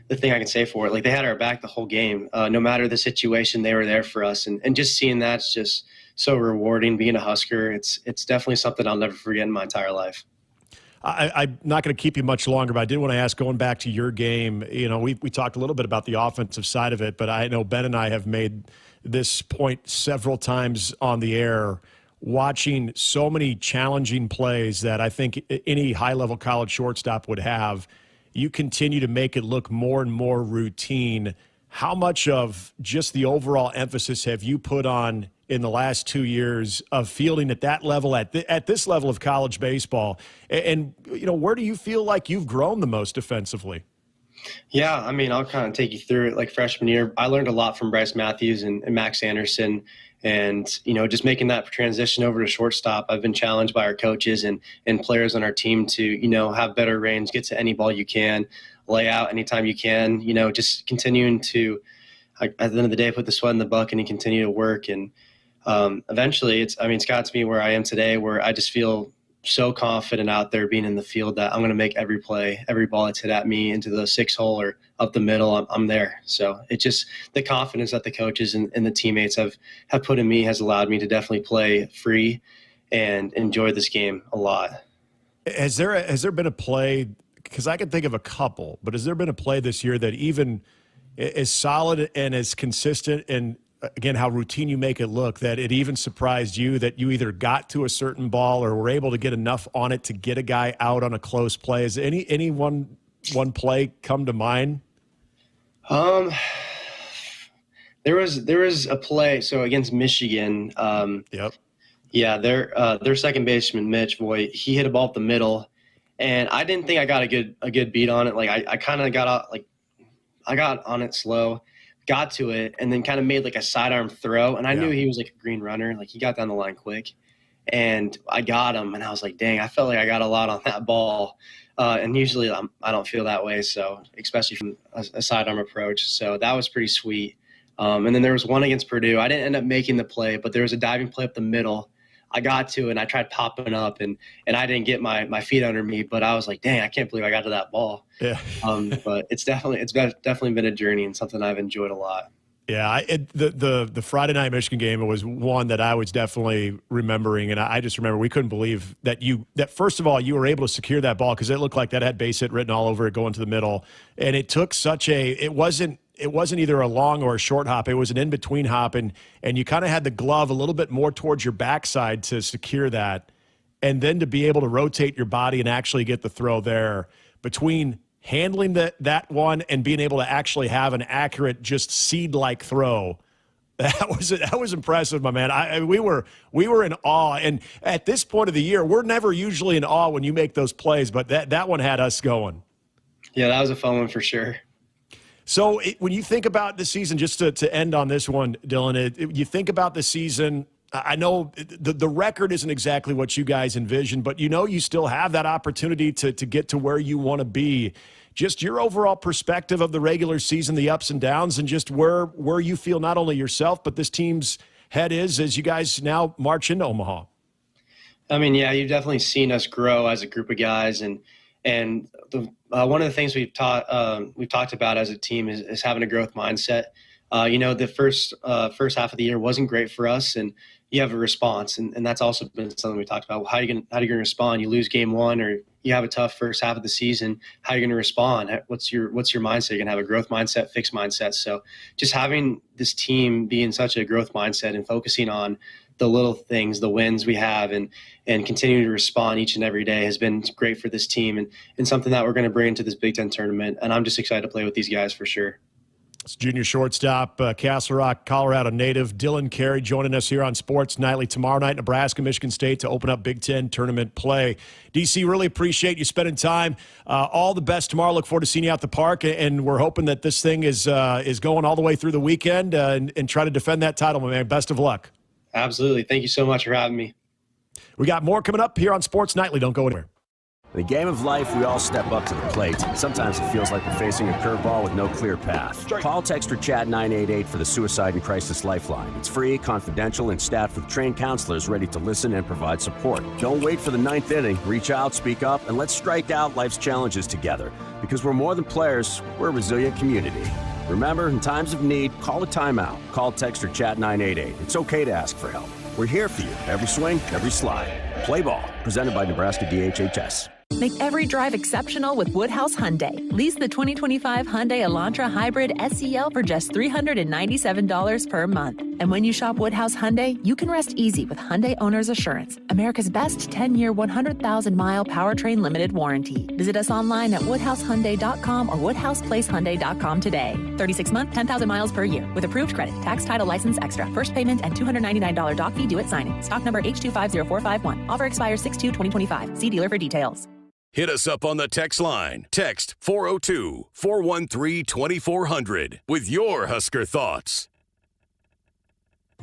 the thing I can say for it. They had our back the whole game. No matter the situation, they were there for us, and just seeing that's just so rewarding. Being a Husker, it's definitely something I'll never forget in my entire life. I'm not going to keep you much longer, but I did want to ask, going back to your game, we talked a little bit about the offensive side of it, but I know Ben and I have made this point several times on the air, watching so many challenging plays that I think any high-level college shortstop would have. You continue to make it look more and more routine. How much of just the overall emphasis have you put on in the last 2 years of fielding at that level, at this level of college baseball? And where do you feel like you've grown the most defensively? Yeah, I mean, I'll kind of take you through it. Freshman year, I learned a lot from Bryce Matthews and Max Anderson. And, just making that transition over to shortstop, I've been challenged by our coaches and players on our team to, have better range, get to any ball you can, lay out anytime you can, just continuing to, at the end of the day, put the sweat in the bucket and continue to work. And eventually it's got to me where I am today, where I just feel so confident out there being in the field that I'm going to make every play, every ball that's hit at me into the 6-hole or up the middle, I'm there. So it's just the confidence that the coaches and the teammates have put in me has allowed me to definitely play free and enjoy this game a lot. Has there been a play, because I can think of a couple, but has there been a play this year that even is solid and as consistent, and again, how routine you make it look, that it even surprised you that you either got to a certain ball or were able to get enough on it to get a guy out on a close play? Is any one play come to mind? There was a play. So against Michigan, yep. Yeah, their second baseman Mitch Voigt, he hit a ball up the middle, and I didn't think I got a good beat on it. I kind of got out, I got on it slow, got to it, and then kind of made a sidearm throw. And I knew he was a green runner. He got down the line quick, and I got him. And I was like, dang, I felt like I got a lot on that ball. And usually I don't feel that way. So especially from a sidearm approach. So that was pretty sweet. And then there was one against Purdue. I didn't end up making the play, but there was a diving play up the middle I got to, and I tried popping up, and I didn't get my feet under me, but I was like, dang, I can't believe I got to that ball. Yeah. But it's definitely been a journey and something I've enjoyed a lot. Yeah, the Friday night Michigan game, it was one that I was definitely remembering, and I just remember we couldn't believe that first of all you were able to secure that ball because it looked like that had base hit written all over it going to the middle, and it took it wasn't either a long or a short hop, it was an in between hop, and you kind of had the glove a little bit more towards your backside to secure that, and then to be able to rotate your body and actually get the throw there between handling that one and being able to actually have an accurate, just seed-like throw, that was impressive, my man. We were in awe, and at this point of the year, we're never usually in awe when you make those plays, but that one had us going. Yeah, that was a fun one for sure. So when you think about the season, just to end on this one, Dylan, you think about the season. I know the record isn't exactly what you guys envisioned, but you still have that opportunity to get to where you want to be. Just your overall perspective of the regular season, the ups and downs, and just where you feel not only yourself, but this team's head is as you guys now march into Omaha. I mean, yeah, you've definitely seen us grow as a group of guys, and one of the things we've talked about as a team is having a growth mindset. The first half of the year wasn't great for us, and you have a response, and that's also been something we talked about. How are you going to respond? You lose game one, or you have a tough first half of the season. How are you going to respond? What's your mindset? You're going to have a growth mindset, fixed mindset. So just having this team be in such a growth mindset and focusing on the little things, the wins we have, and continuing to respond each and every day has been great for this team, and something that we're going to bring into this Big Ten tournament. And I'm just excited to play with these guys for sure. It's junior shortstop, Castle Rock, Colorado native Dylan Kerry joining us here on Sports Nightly. Tomorrow night, Nebraska, Michigan State to open up Big Ten tournament play. DC, really appreciate you spending time. All the best tomorrow. Look forward to seeing you out the park, and we're hoping that this thing is going all the way through the weekend and try to defend that title, my man. Best of luck. Absolutely. Thank you so much for having me. We got more coming up here on Sports Nightly. Don't go anywhere. In the game of life, we all step up to the plate. Sometimes it feels like we're facing a curveball with no clear path. Call, text, or chat 988 for the Suicide and Crisis Lifeline. It's free, confidential, and staffed with trained counselors ready to listen and provide support. Don't wait for the ninth inning. Reach out, speak up, and let's strike out life's challenges together. Because we're more than players, we're a resilient community. Remember, in times of need, call a timeout. Call, text, or chat 988. It's okay to ask for help. We're here for you. Every swing, every slide. Play ball. Presented by Nebraska DHHS. Make every drive exceptional with Woodhouse Hyundai. Lease the 2025 Hyundai Elantra Hybrid SEL for just $397 per month. And when you shop Woodhouse Hyundai, you can rest easy with Hyundai Owner's Assurance, America's best 10-year, 100,000-mile powertrain limited warranty. Visit us online at woodhousehyundai.com or woodhouseplacehyundai.com today. 36-month, 10,000 miles per year with approved credit, tax, title, license extra, first payment, and $299 doc fee due at signing. Stock number H250451. Offer expires 6/2/2025. See dealer for details. Hit us up on the text line. Text 402-413-2400 with your Husker thoughts.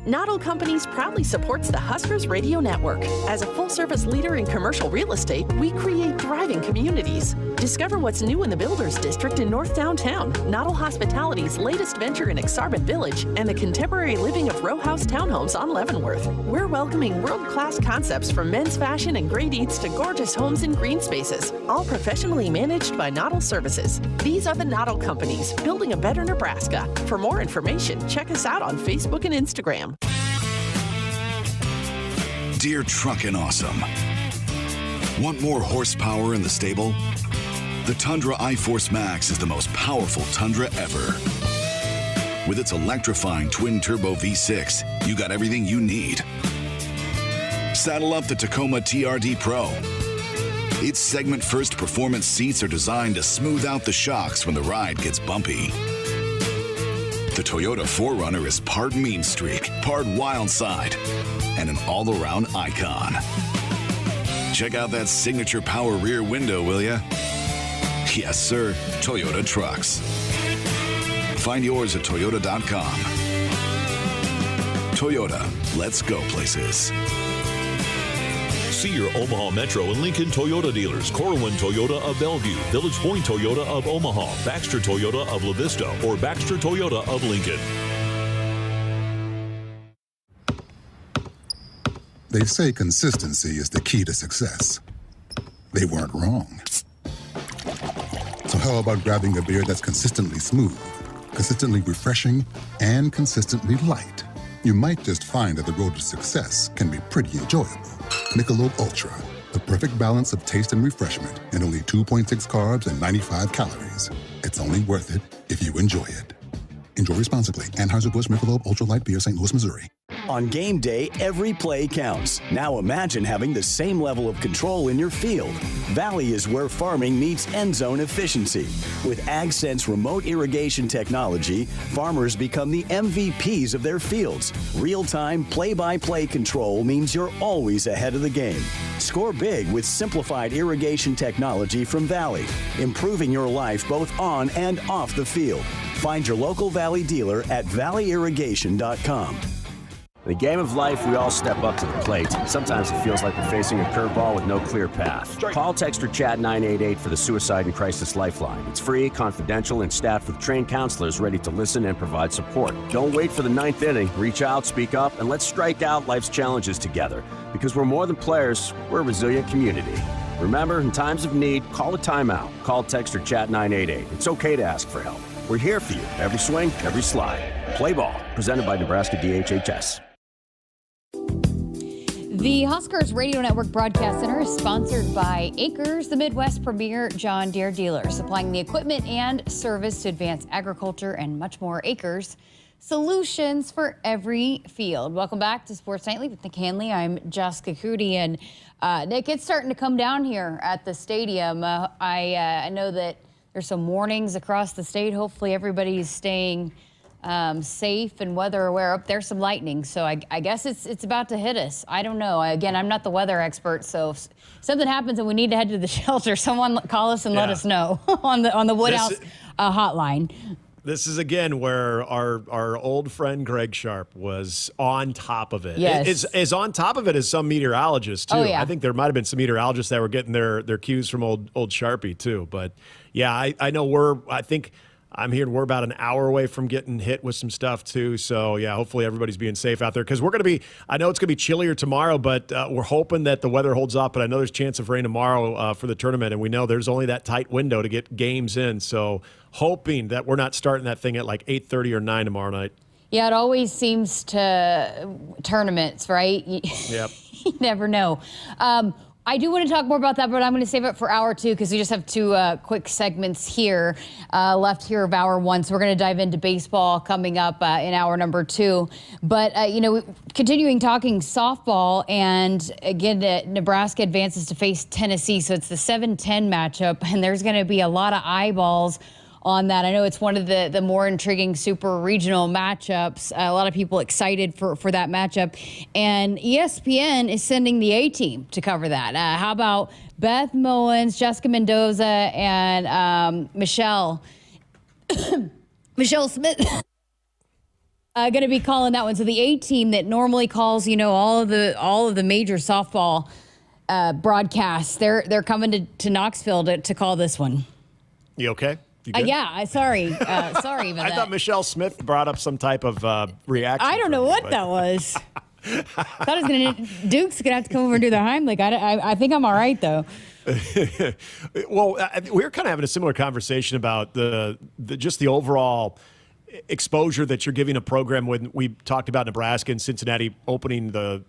Not All Companies proudly supports the Huskers Radio Network. As a full-service leader in commercial real estate, we create thriving communities. Discover what's new in the Builders District in North Downtown, Not All Hospitality's latest venture in Exarban Village, and the contemporary living of row house townhomes on Leavenworth. We're welcoming world-class concepts from men's fashion and great eats to gorgeous homes and green spaces, all professionally managed by Not All Services. These are the Not All Companies, building a better Nebraska. For more information, check us out on Facebook and Instagram. Dear Truckin' Awesome. Want more horsepower in the stable? The Tundra iForce Max is the most powerful Tundra ever. With its electrifying twin-turbo V6, you got everything you need. Saddle up the Tacoma TRD Pro. Its segment-first performance seats are designed to smooth out the shocks when the ride gets bumpy. The Toyota 4Runner is part mean streak, part wild side, and an all-around icon. Check out that signature power rear window, will ya? Yes, sir, Toyota trucks. Find yours at toyota.com. Toyota, let's go places. See your Omaha Metro and Lincoln Toyota dealers. Corwin Toyota of Bellevue, Village Point Toyota of Omaha, Baxter Toyota of La Vista, or Baxter Toyota of Lincoln. They say consistency is the key to success. They weren't wrong. So how about grabbing a beer that's consistently smooth, consistently refreshing, and consistently light? You might just find that the road to success can be pretty enjoyable. Michelob Ultra, the perfect balance of taste and refreshment, and only 2.6 carbs and 95 calories. It's only worth it if you enjoy it. Enjoy responsibly. Anheuser-Busch Michelob Ultra Light Beer, St. Louis, Missouri. On game day, every play counts. Now imagine having the same level of control in your field. Valley is where farming meets end zone efficiency. With AgSense remote irrigation technology, farmers become the MVPs of their fields. Real-time, play-by-play control means you're always ahead of the game. Score big with simplified irrigation technology from Valley, improving your life both on and off the field. Find your local Valley dealer at valleyirrigation.com. In the game of life, we all step up to the plate. Sometimes it feels like we're facing a curveball with no clear path. Call, text, or chat 988 for the Suicide and Crisis Lifeline. It's free, confidential, and staffed with trained counselors ready to listen and provide support. Don't wait for the ninth inning. Reach out, speak up, and let's strike out life's challenges together. Because we're more than players, we're a resilient community. Remember, in times of need, call a timeout. Call, text, or chat 988. It's okay to ask for help. We're here for you. Every swing, every slide. Play ball. Presented by Nebraska DHHS. The Huskers Radio Network Broadcast Center is sponsored by Akrs, the Midwest premier John Deere dealer, supplying the equipment and service to advance agriculture and much more. Akrs, solutions for every field. Welcome back to Sports Nightly with Nick Hanley. I'm Jessica Coody, and Nick, it's starting to come down here at the stadium. I know that there's some warnings across the state. Hopefully everybody's staying safe and weather aware. Up there's some lightning, so I guess it's about to hit us. I don't know. Again, I'm not the weather expert, so if something happens and we need to head to the shelter, someone call us and let us know on the Woodhouse hotline. This is, again, where our old friend Greg Sharp was on top of it. Yes. Is on top of it as some meteorologists, too. Oh, yeah. I think there might have been some meteorologists that were getting their cues from old Sharpie, too. But, yeah, I know I'm hearing we're about an hour away from getting hit with some stuff, too. So, yeah, hopefully everybody's being safe out there. Because I know it's going to be chillier tomorrow, but we're hoping that the weather holds up. But I know there's a chance of rain tomorrow for the tournament. And we know there's only that tight window to get games in. So, hoping that we're not starting that thing at like 8:30 or 9 tomorrow night. Yeah, it always seems to tournaments, right? Yep. You never know. I do want to talk more about that, but I'm going to save it for hour 2 because we just have 2 quick segments here left here of hour 1. So we're going to dive into baseball coming up in hour number 2. But, continuing talking softball, and again, Nebraska advances to face Tennessee. So it's the 7-10 matchup, and there's going to be a lot of eyeballs on that. I know it's one of the more intriguing super regional matchups. A lot of people excited for that matchup. And ESPN is sending the A-team to cover that. How about Beth Mowens, Jessica Mendoza, and Michelle Smith going to be calling that one. So the A-team that normally calls, all of the major softball broadcasts, they're coming to Knoxville to call this one. You okay? Yeah, sorry about that. I thought Michelle Smith brought up some type of reaction. I don't know what that was. Duke's going to have to come over and do the Heimlich. I think I'm all right, though. Well, we were kind of having a similar conversation about just the overall exposure that you're giving a program when we talked about Nebraska and Cincinnati opening the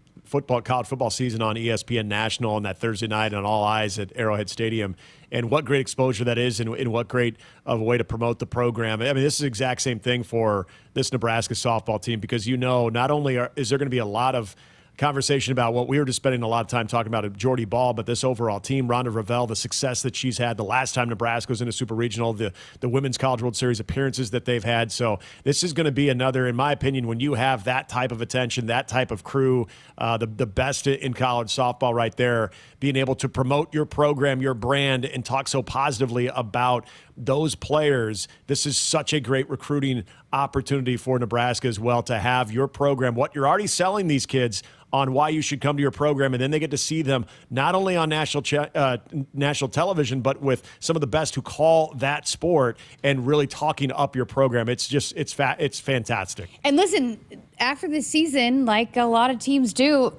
college football season on ESPN National on that Thursday night on All Eyes at Arrowhead Stadium, and what great exposure that is, and what great of a way to promote the program. I mean, this is the exact same thing for this Nebraska softball team, because not only is there going to be a lot of conversation about what we were just spending a lot of time talking about Jordy Ball, but this overall team, Rhonda Ravel, the success that she's had the last time Nebraska was in a super regional, the Women's College World Series appearances that they've had. So this is going to be another, in my opinion, when you have that type of attention, that type of crew, the best in college softball right there, being able to promote your program, your brand, and talk so positively about those players. This is such a great recruiting opportunity for Nebraska as well, to have your program, what you're already selling these kids on why you should come to your program, and then they get to see them not only on national television, but with some of the best who call that sport and really talking up your program. It's fantastic. And listen, after this season, like a lot of teams do,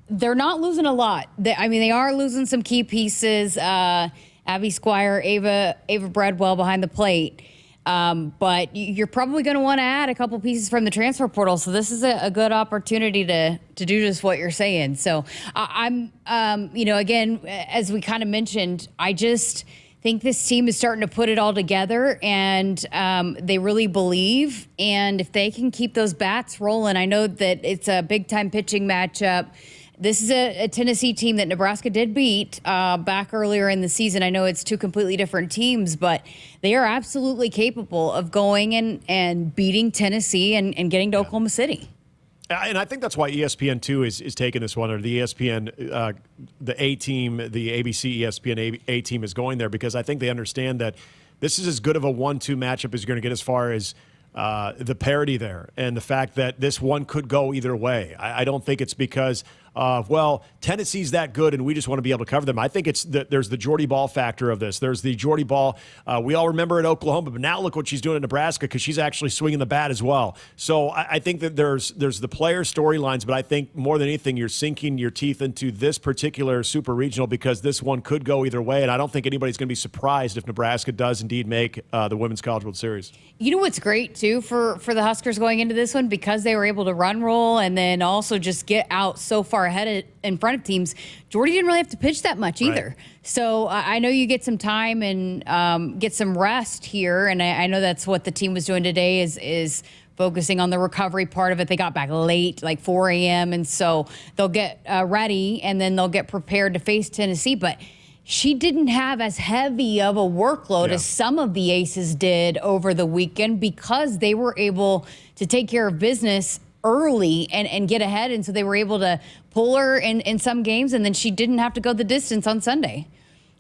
They're not losing a lot. They are losing some key pieces. Abby Squire, Ava Bradwell behind the plate. But you're probably going to want to add a couple pieces from the transfer portal. So this is a good opportunity to do just what you're saying. So I'm again, as we kind of mentioned, I just think this team is starting to put it all together, and they really believe. And if they can keep those bats rolling, I know that it's a big-time pitching matchup. This is a Tennessee team that Nebraska did beat back earlier in the season. I know it's two completely different teams, but they are absolutely capable of going and beating Tennessee and getting to Oklahoma City. And I think that's why ESPN2 is taking this one, or the ESPN, the A team, the ABC ESPN A team is going there, because I think they understand that this is as good of a 1-2 matchup as you're going to get, as far as the parity there, and the fact that this one could go either way. I don't think it's because of, well, Tennessee's that good and we just want to be able to cover them. I think it's there's the Jordy Ball factor of this. There's the Jordy Ball. We all remember at Oklahoma, but now look what she's doing at Nebraska, because she's actually swinging the bat as well. So I think that there's the player storylines, but I think more than anything, you're sinking your teeth into this particular super regional, because this one could go either way. And I don't think anybody's going to be surprised if Nebraska does indeed make the Women's College World Series. You know what's great, too, for the Huskers going into this one, because they were able to run roll and then also just get out so far ahead in front of teams, Jordy didn't really have to pitch that much either. Right. So I know you get some time and get some rest here, and I know that's what the team was doing today is focusing on the recovery part of it. They got back late, like 4 a.m., and so they'll get ready, and then they'll get prepared to face Tennessee. But she didn't have as heavy of a workload as some of the aces did over the weekend, because they were able to take care of business early and get ahead. And so they were able to pull her in some games, and then she didn't have to go the distance on Sunday.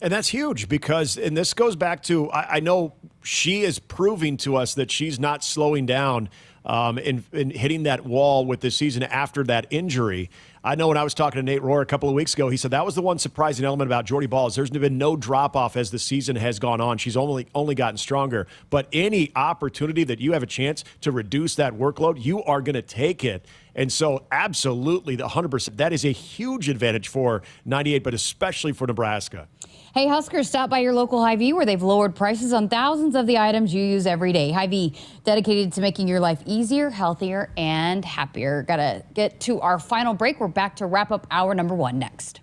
And that's huge, because, and this goes back to, I know she is proving to us that she's not slowing down in hitting that wall with this season after that injury. I know when I was talking to Nate Rohr a couple of weeks ago, he said that was the one surprising element about Jordy Ball, is there's been no drop-off as the season has gone on. She's only gotten stronger. But any opportunity that you have a chance to reduce that workload, you are going to take it. And so absolutely, the 100%, that is a huge advantage for 98, but especially for Nebraska. Hey, Huskers, stop by your local Hy-Vee, where they've lowered prices on thousands of the items you use every day. Hy-Vee, dedicated to making your life easier, healthier, and happier. Got to get to our final break. We're back to wrap up hour number 1 next.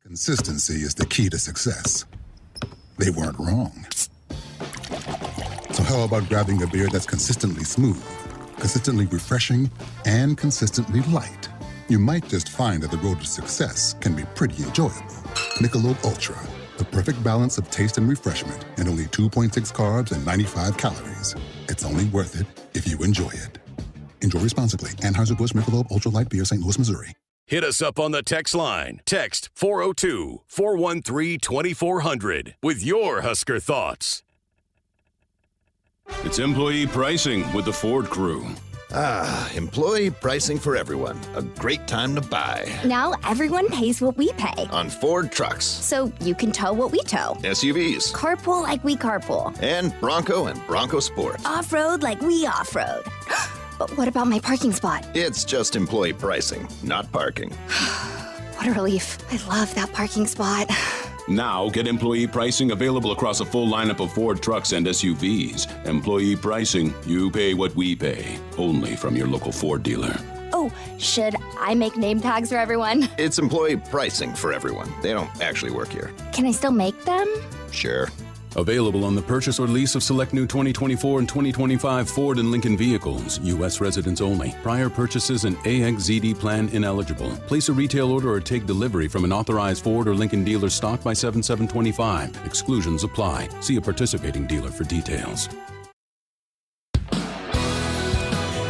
Consistency is the key to success. They weren't wrong. So how about grabbing a beer that's consistently smooth, consistently refreshing, and consistently light? You might just find that the road to success can be pretty enjoyable. Michelob Ultra, the perfect balance of taste and refreshment, and only 2.6 carbs and 95 calories. It's only worth it if you enjoy it. Enjoy responsibly. Anheuser-Busch Michelob Ultra Light Beer, St. Louis, Missouri. Hit us up on the text line. Text 402-413-2400 with your Husker thoughts. It's employee pricing with the Ford crew. Employee pricing for everyone. A great time to buy. Now everyone pays what we pay. On Ford trucks. So you can tow what we tow. SUVs. Carpool like we carpool. And Bronco Sport. Off-road like we off-road. But what about my parking spot? It's just employee pricing, not parking. What a relief. I love that parking spot. Now get employee pricing available across a full lineup of Ford trucks and SUVs. Employee pricing, you pay what we pay. Only from your local Ford dealer. Oh, should I make name tags for everyone? It's employee pricing for everyone. They don't actually work here. Can I still make them? Sure. Available on the purchase or lease of select new 2024 and 2025 Ford and Lincoln vehicles. U.S. residents only. Prior purchases and AXZD plan ineligible. Place a retail order or take delivery from an authorized Ford or Lincoln dealer stock by 7/7/25. Exclusions apply. See a participating dealer for details.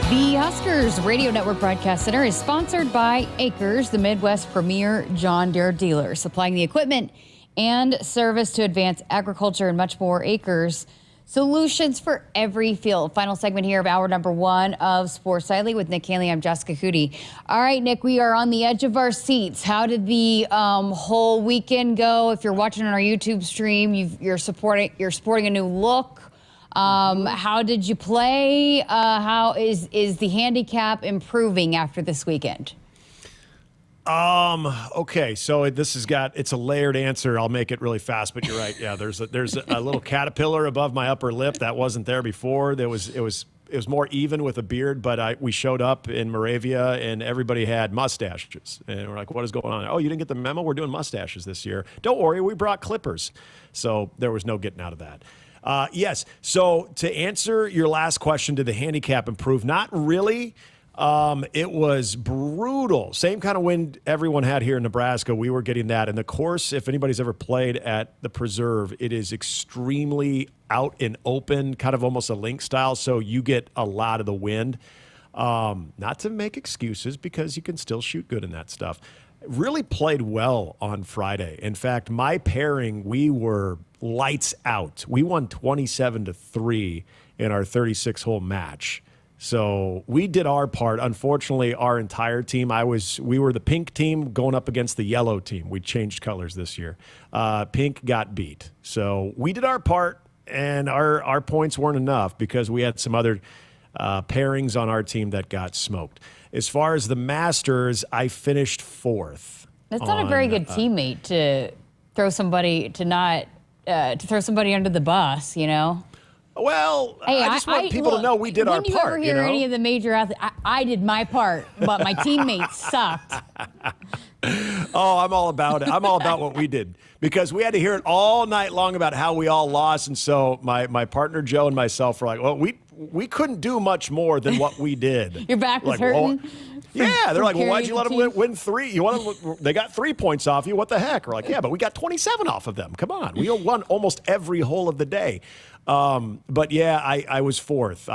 The Huskers Radio Network Broadcast Center is sponsored by Akrs, the Midwest premier John Deere dealer, supplying the equipment and service to advance agriculture and much more. Akrs, solutions for every field. Final segment here of hour number 1 of Sports Nightly with Nick Hanley. I'm Jessica Coody. All right, Nick, we are on the edge of our seats. How did the whole weekend go? If you're watching on our YouTube stream, you're sporting a new look. How did you play? How is the handicap improving after this weekend? Okay, so it's a layered answer. I'll make it really fast, but you're right. Yeah, there's a little caterpillar above my upper lip that wasn't there before. It was more even with a beard, but we showed up in Moravia and everybody had mustaches. And we're like, what is going on? Oh, you didn't get the memo? We're doing mustaches this year. Don't worry, we brought clippers. So there was no getting out of that. Yes, so to answer your last question, did the handicap improve? Not really. It was brutal. Same kind of wind everyone had here in Nebraska. We were getting that. And the course, if anybody's ever played at the Preserve, it is extremely out and open, kind of almost a link style. So you get a lot of the wind. Not to make excuses, because you can still shoot good in that stuff. Really played well on Friday. In fact, my pairing, we were lights out. We won 27-3 in our 36-hole match. So we did our part. Unfortunately, our entire team, we were the pink team going up against the yellow team. We changed colors this year. Pink got beat. So we did our part, and our points weren't enough because we had some other pairings on our team that got smoked. As far as the Masters, I finished fourth. That's not a very good teammate to throw somebody under the bus, you know? Well, hey, I just want people to know we did our part. When you ever hear any of the major athletes, I did my part, but my teammates sucked. Oh, I'm all about it. I'm all about what we did, because we had to hear it all night long about how we all lost. And so my partner Joe and myself were like, well, we couldn't do much more than what we did. Your back was hurting? Yeah, they're like, well, why'd you let them win 3? They got 3 points off you. What the heck? We're like, yeah, but we got 27 off of them. Come on. We won almost every hole of the day. But yeah, I was fourth.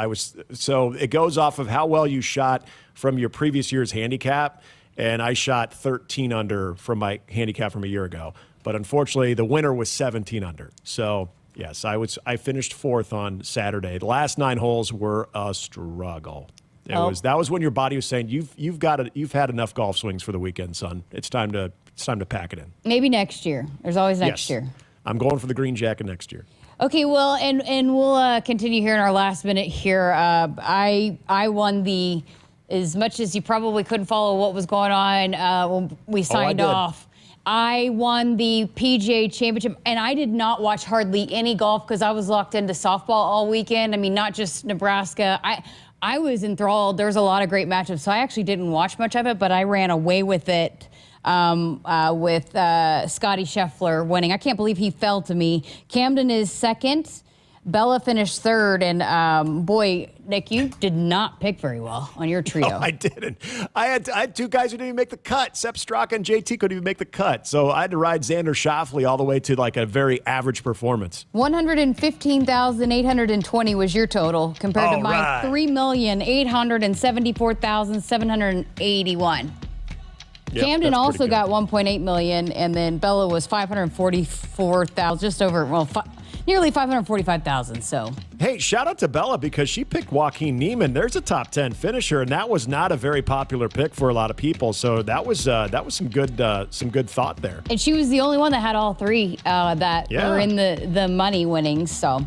So it goes off of how well you shot from your previous year's handicap. And I shot 13 under from my handicap from a year ago. But unfortunately, the winner was 17 under. So yes, I finished fourth on Saturday. The last 9 holes were a struggle. That was when your body was saying, you've had enough golf swings for the weekend, son. It's time to pack it in. Maybe next year. There's always next year. I'm going for the green jacket next year. Okay, well, and we'll continue here in our last minute here. I won as much as you probably couldn't follow what was going on when we signed off. I won the PGA Championship, and I did not watch hardly any golf because I was locked into softball all weekend. I mean, not just Nebraska. I was enthralled. There was a lot of great matchups, so I actually didn't watch much of it, but I ran away with it. With Scotty Scheffler winning. I can't believe he fell to me. Camden is second. Bella finished third. And boy, Nick, you did not pick very well on your trio. No, I didn't. I had 2 guys who didn't even make the cut. Sepp Straka and JT couldn't even make the cut. So I had to ride Xander Schauffele all the way to like a very average performance. 115,820 was your total compared to my 3,874,781. Yep, Camden also got 1.8 million, and then Bella was 544,000, just over, nearly 545,000. So, hey, shout out to Bella because she picked Joaquin Niemann. There's a top 10 finisher, and that was not a very popular pick for a lot of people. So that was some good thought there. And she was the only one that had all 3 that were in the money winnings. So.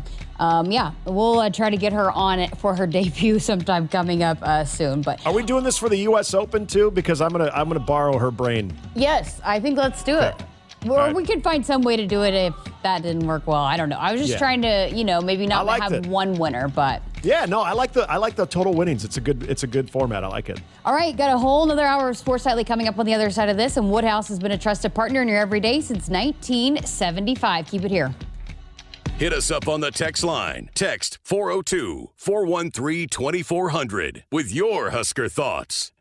We'll try to get her on it for her debut sometime coming up soon. But are we doing this for the U.S. Open too? Because I'm gonna borrow her brain. Yes, I think let's do it. Or we could find some way to do it if that didn't work well. I don't know. I was just trying to, maybe not have one winner, but yeah, no, I like the total winnings. It's a good format. I like it. All right, got a whole another hour of Sports Nightly coming up on the other side of this, and Woodhouse has been a trusted partner in your everyday since 1975. Keep it here. Hit us up on the text line. Text 402-413-2400 with your Husker thoughts.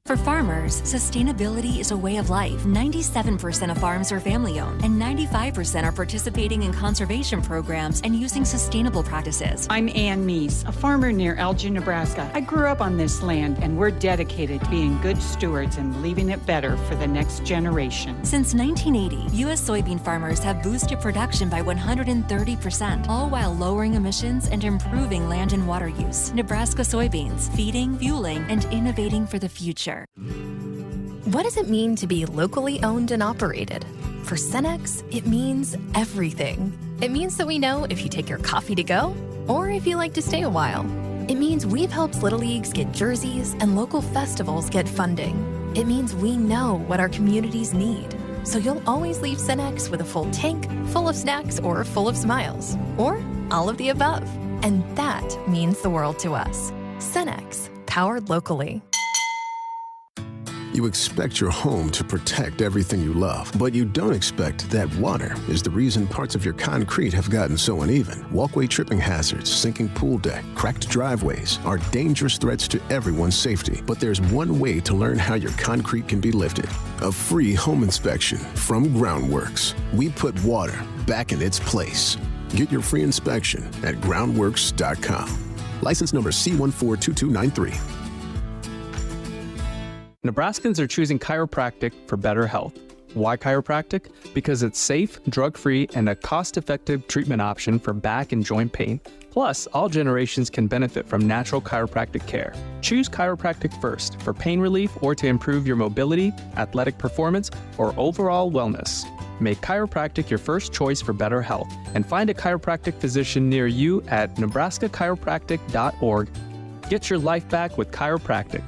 For farmers, sustainability is a way of life. 97% of farms are family-owned, and 95% are participating in conservation programs and using sustainable practices. I'm Ann Meese, a farmer near Elgin, Nebraska. I grew up on this land, and we're dedicated to being good stewards and leaving it better for the next generation. Since 1980, U.S. soybean farmers have boosted production by 130%, all while lowering emissions and improving land and water use. Nebraska soybeans, feeding, fueling, and innovating for the future. What does it mean to be locally owned and operated? For Cenex, it means everything. It means that we know if you take your coffee to go or if you like to stay a while. It means we've helped Little Leagues get jerseys and local festivals get funding. It means we know what our communities need. So you'll always leave Cenex with a full tank, full of snacks, or full of smiles. Or all of the above. And that means the world to us. Cenex, powered locally. You expect your home to protect everything you love, but you don't expect that water is the reason parts of your concrete have gotten so uneven. Walkway tripping hazards, sinking pool deck, cracked driveways are dangerous threats to everyone's safety. But there's one way to learn how your concrete can be lifted. A free home inspection from Groundworks. We put water back in its place. Get your free inspection at groundworks.com. License number C142293. Nebraskans are choosing chiropractic for better health. Why chiropractic? Because it's safe, drug-free, and a cost-effective treatment option for back and joint pain. Plus, all generations can benefit from natural chiropractic care. Choose chiropractic first for pain relief or to improve your mobility, athletic performance, or overall wellness. Make chiropractic your first choice for better health and find a chiropractic physician near you at nebraska-chiropractic.org. Get your life back with chiropractic.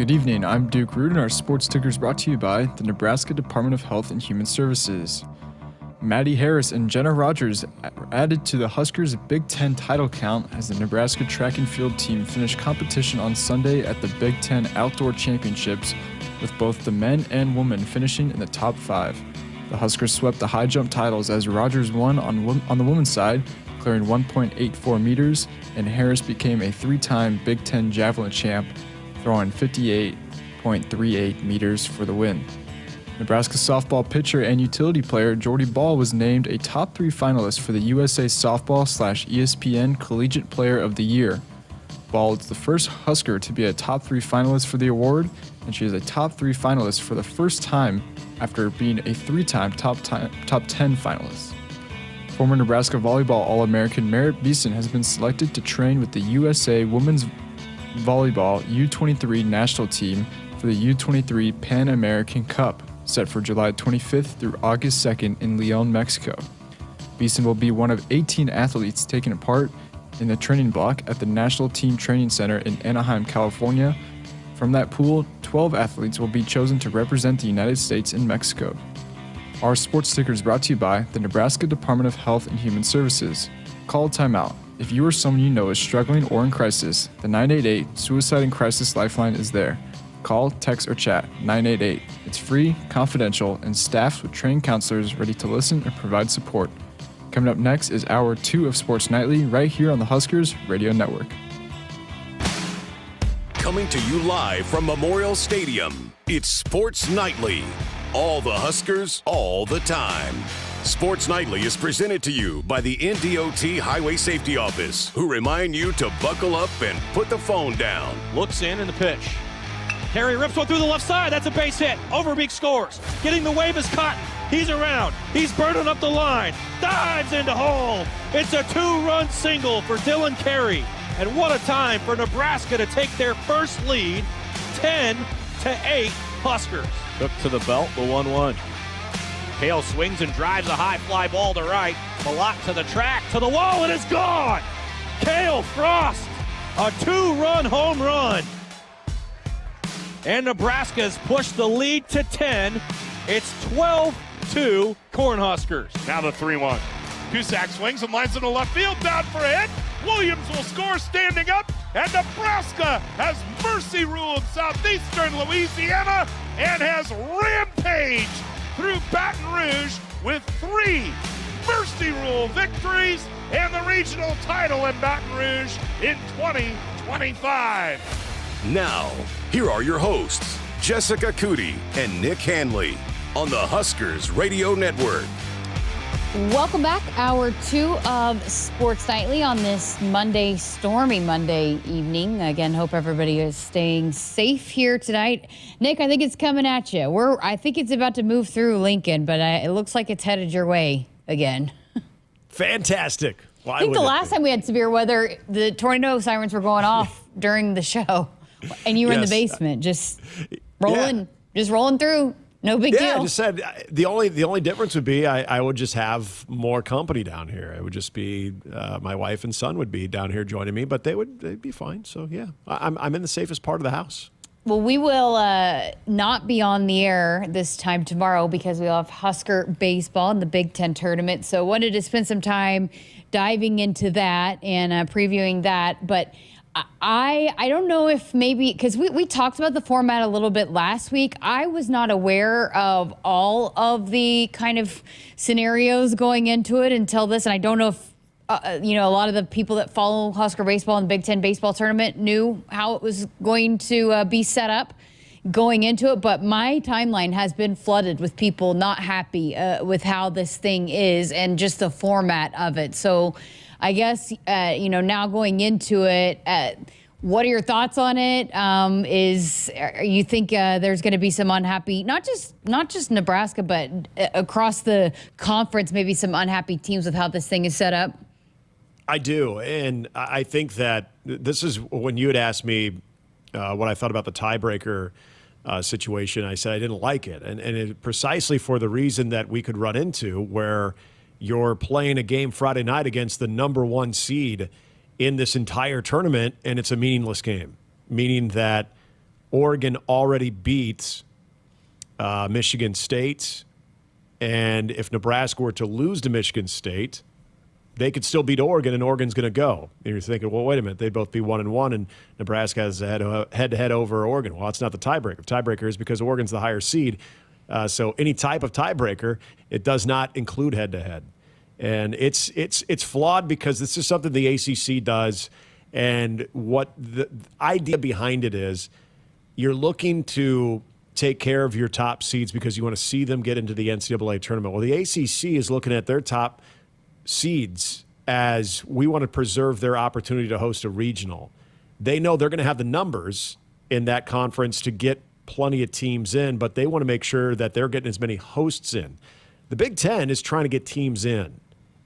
Good evening, I'm Duke Root, and our sports ticker is brought to you by the Nebraska Department of Health and Human Services. Maddie Harris and Jenna Rogers added to the Huskers' Big Ten title count as the Nebraska track and field team finished competition on Sunday at the Big Ten Outdoor Championships, with both the men and women finishing in the top 5. The Huskers swept the high jump titles as Rogers won on the women's side, clearing 1.84 meters, and Harris became a 3-time Big Ten javelin champ, throwing 58.38 meters for the win. Nebraska softball pitcher and utility player Jordy Ball was named a top 3 finalist for the USA Softball/ESPN Collegiate Player of the Year. Ball is the first Husker to be a top 3 finalist for the award, and she is a top 3 finalist for the first time after being a 3-time top 10 finalist. Former Nebraska volleyball All-American Merritt Beeson has been selected to train with the USA Women's Volleyball U23 national team for the U23 Pan American Cup, set for July 25th through August 2nd in Leon, Mexico. Beeson will be one of 18 athletes taking part in the training block at the National Team Training Center in Anaheim, California. From that pool, 12 athletes will be chosen to represent the United States in Mexico. Our sports ticker is brought to you by the Nebraska Department of Health and Human Services. Call timeout. If you or someone you know is struggling or in crisis, the 988 Suicide and Crisis Lifeline is there. Call, text, or chat 988. It's free, confidential, and staffed with trained counselors ready to listen and provide support. Coming up next is Hour 2 of Sports Nightly right here on the Huskers Radio Network. Coming to you live from Memorial Stadium, it's Sports Nightly. All the Huskers, all the time. Sports Nightly is presented to you by the NDOT Highway Safety Office, who remind you to buckle up and put the phone down. Looks in the pitch. Carey rips one through the left side. That's a base hit. Overbeek scores. Getting the wave is Cotton. He's around. He's burning up the line. Dives into hole. It's a 2-run single for Dylan Kerry. And what a time for Nebraska to take their first lead, 10-8 Huskers. Took to the belt, the 1-1. Hale swings and drives a high fly ball to right. Malott to the track, to the wall, and it's gone! Cale Frost, a 2-run home run. And Nebraska's pushed the lead to 10. It's 12-2 Cornhuskers. Now the 3-1. Cusack swings and lines in the left field, down for a hit. Williams will score standing up, and Nebraska has mercy ruled southeastern Louisiana and has rampaged through Baton Rouge with 3 mercy rule victories and the regional title in Baton Rouge in 2025. Now, here are your hosts, Jessica Coody and Nick Hanley, on the Huskers Radio Network. Welcome back. Hour 2 of Sports Nightly on this Monday, stormy Monday evening. Again, hope everybody is staying safe here tonight. Nick, I think it's coming at you. I think it's about to move through Lincoln, but it looks like it's headed your way again. Fantastic. I think the last time we had severe weather, the tornado sirens were going off during the show, and you were in the basement, just rolling through. No big deal. Yeah, I just said the only difference would be I would just have more company down here. It would just be my wife and son would be down here joining me, but they'd be fine. So yeah, I'm in the safest part of the house. Well, we will not be on the air this time tomorrow because we'll have Husker baseball in the Big Ten tournament. So wanted to spend some time diving into that and previewing that, but I don't know if maybe, because we talked about the format a little bit last week. I was not aware of all of the kind of scenarios going into it until this, and I don't know if, a lot of the people that follow Husker baseball and the Big Ten baseball tournament knew how it was going to be set up going into it, but my timeline has been flooded with people not happy with how this thing is and just the format of it. So I guess, now going into it, what are your thoughts on it? You think there's going to be some unhappy, not just Nebraska, but across the conference, maybe some unhappy teams with how this thing is set up? I do. And I think that this is when you had asked me what I thought about the tiebreaker situation. I said I didn't like it. And precisely for the reason that we could run into where you're playing a game Friday night against the number 1 seed in this entire tournament, and it's a meaningless game, meaning that Oregon already beat Michigan State, and if Nebraska were to lose to Michigan State, they could still beat Oregon, and Oregon's going to go. And you're thinking, well, wait a minute, they'd both be 1-1, and Nebraska has a head-to-head over Oregon. Well, it's not the tiebreaker. The tiebreaker is because Oregon's the higher seed. So any type of tiebreaker, it does not include head-to-head. And it's flawed because this is something the ACC does, and what the idea behind it is you're looking to take care of your top seeds because you want to see them get into the NCAA tournament. Well, the ACC is looking at their top seeds as we want to preserve their opportunity to host a regional. They know they're going to have the numbers in that conference to get plenty of teams in, but they want to make sure that they're getting as many hosts in. The Big Ten is trying to get teams in.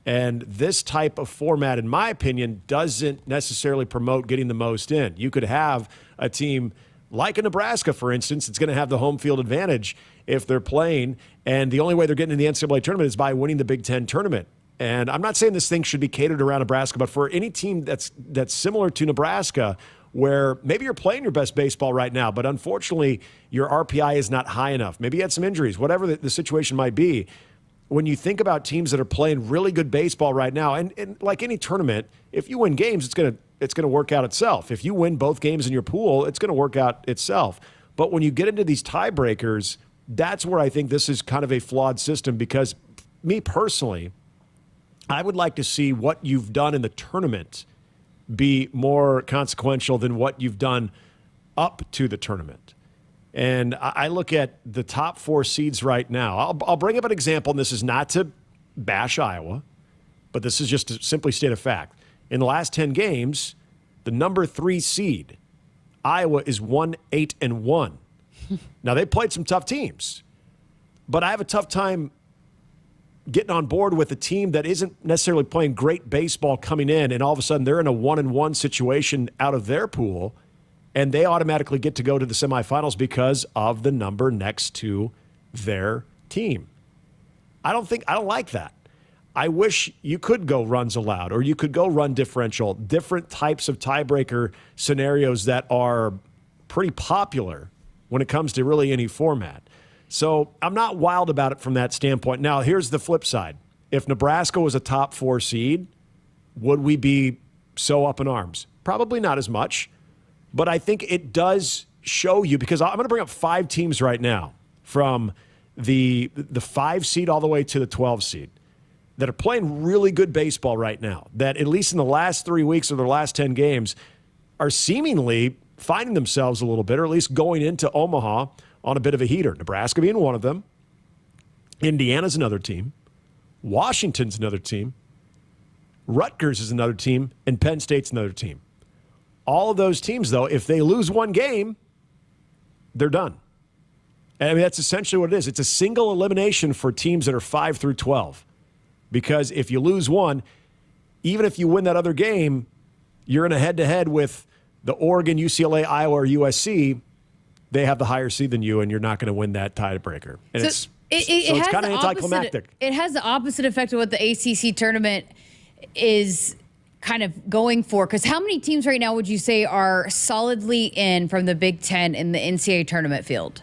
And this type of format, in my opinion, doesn't necessarily promote getting the most in. You could have a team like a Nebraska, for instance, it's going to have the home field advantage if they're playing, and the only way they're getting in the NCAA tournament is by winning the Big Ten tournament. And I'm not saying this thing should be catered around Nebraska, but for any team that's similar to Nebraska, where maybe you're playing your best baseball right now, but unfortunately your RPI is not high enough. Maybe you had some injuries, whatever the situation might be. When you think about teams that are playing really good baseball right now, and like any tournament, if you win games, it's going to work out itself. If you win both games in your pool, it's going to work out itself. But when you get into these tiebreakers, that's where I think this is kind of a flawed system, because me personally, I would like to see what you've done in the tournament be more consequential than what you've done up to the tournament. And I look at the top 4 seeds right now. I'll bring up an example, and this is not to bash Iowa, but this is just to simply state a fact. In the last 10 games, the number 3 seed, Iowa, is 1-8-1. Now, they played some tough teams, but I have a tough time getting on board with a team that isn't necessarily playing great baseball coming in, and all of a sudden they're in a 1-1 situation out of their pool, and they automatically get to go to the semifinals because of the number next to their team. I don't like that. I wish you could go runs allowed, or you could go run differential, different types of tiebreaker scenarios that are pretty popular when it comes to really any format. So I'm not wild about it from that standpoint. Now, here's the flip side. If Nebraska was a top 4 seed, would we be so up in arms? Probably not as much, but I think it does show you, because I'm going to bring up 5 teams right now from the 5 seed all the way to the 12 seed that are playing really good baseball right now, that at least in the last 3 weeks or their last 10 games are seemingly finding themselves a little bit, or at least going into Omaha on a bit of a heater. Nebraska being one of them. Indiana's another team. Washington's another team. Rutgers is another team. And Penn State's another team. All of those teams, though, if they lose one game, they're done. And I mean, that's essentially what it is. It's a single elimination for teams that are 5 through 12. Because if you lose one, even if you win that other game, you're in a head-to-head with the Oregon, UCLA, Iowa, or USC. They have the higher seed than you, and you're not going to win that tiebreaker. And so it's kind of anticlimactic. It has the opposite effect of what the ACC tournament is kind of going for. Because how many teams right now would you say are solidly in from the Big Ten in the NCAA tournament field?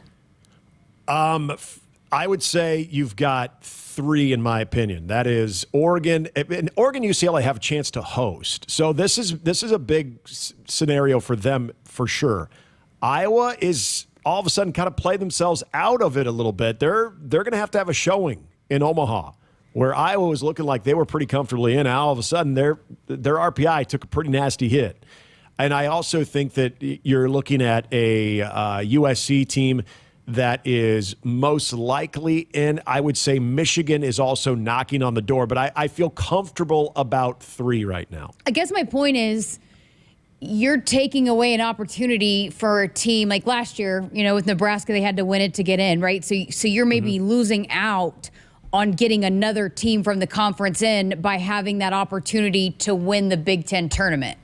I would say you've got 3, in my opinion. That is Oregon. And Oregon, UCLA have a chance to host. So this is a big scenario for them for sure. Iowa is all of a sudden kind of play themselves out of it a little bit. They're going to have a showing in Omaha, where Iowa was looking like they were pretty comfortably in. All of a sudden, their RPI took a pretty nasty hit. And I also think that you're looking at a USC team that is most likely in. I would say Michigan is also knocking on the door, but I feel comfortable about 3 right now. I guess my point is, you're taking away an opportunity for a team like last year, with Nebraska, they had to win it to get in, right? So you're maybe losing out on getting another team from the conference in by having that opportunity to win the Big Ten tournament.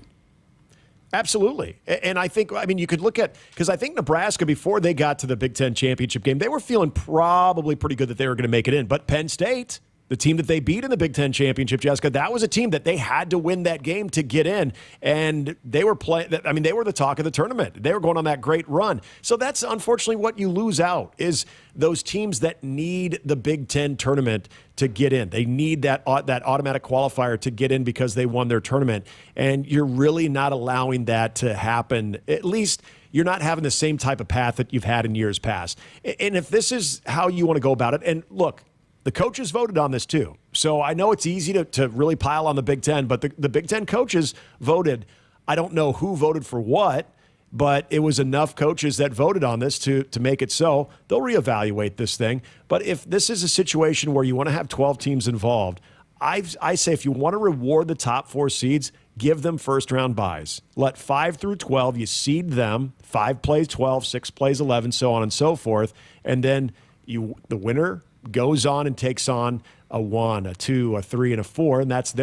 Absolutely. And I think, you could look at, because I think Nebraska, before they got to the Big Ten championship game, they were feeling probably pretty good that they were going to make it in. But Penn State The team that they beat in the Big Ten championship, Jessica, that was a team that they had to win that game to get in. And they were they were the talk of the tournament. They were going on that great run. So that's unfortunately what you lose out is those teams that need the Big Ten tournament to get in. They need that automatic qualifier to get in because they won their tournament. And you're really not allowing that to happen. At least you're not having the same type of path that you've had in years past. And if this is how you want to go about it, and look, the coaches voted on this too. So I know it's easy to really pile on the Big Ten, but the Big Ten coaches voted. I don't know who voted for what, but it was enough coaches that voted on this to make it so. They'll reevaluate this thing. But if this is a situation where you want to have 12 teams involved, I say if you want to reward the top 4 seeds, give them first-round buys. Let 5 through 12, you seed them. 5 plays 12, 6 plays 11, so on and so forth. And then the winner goes on and takes on a 1, a 2, a 3, and a 4, and that's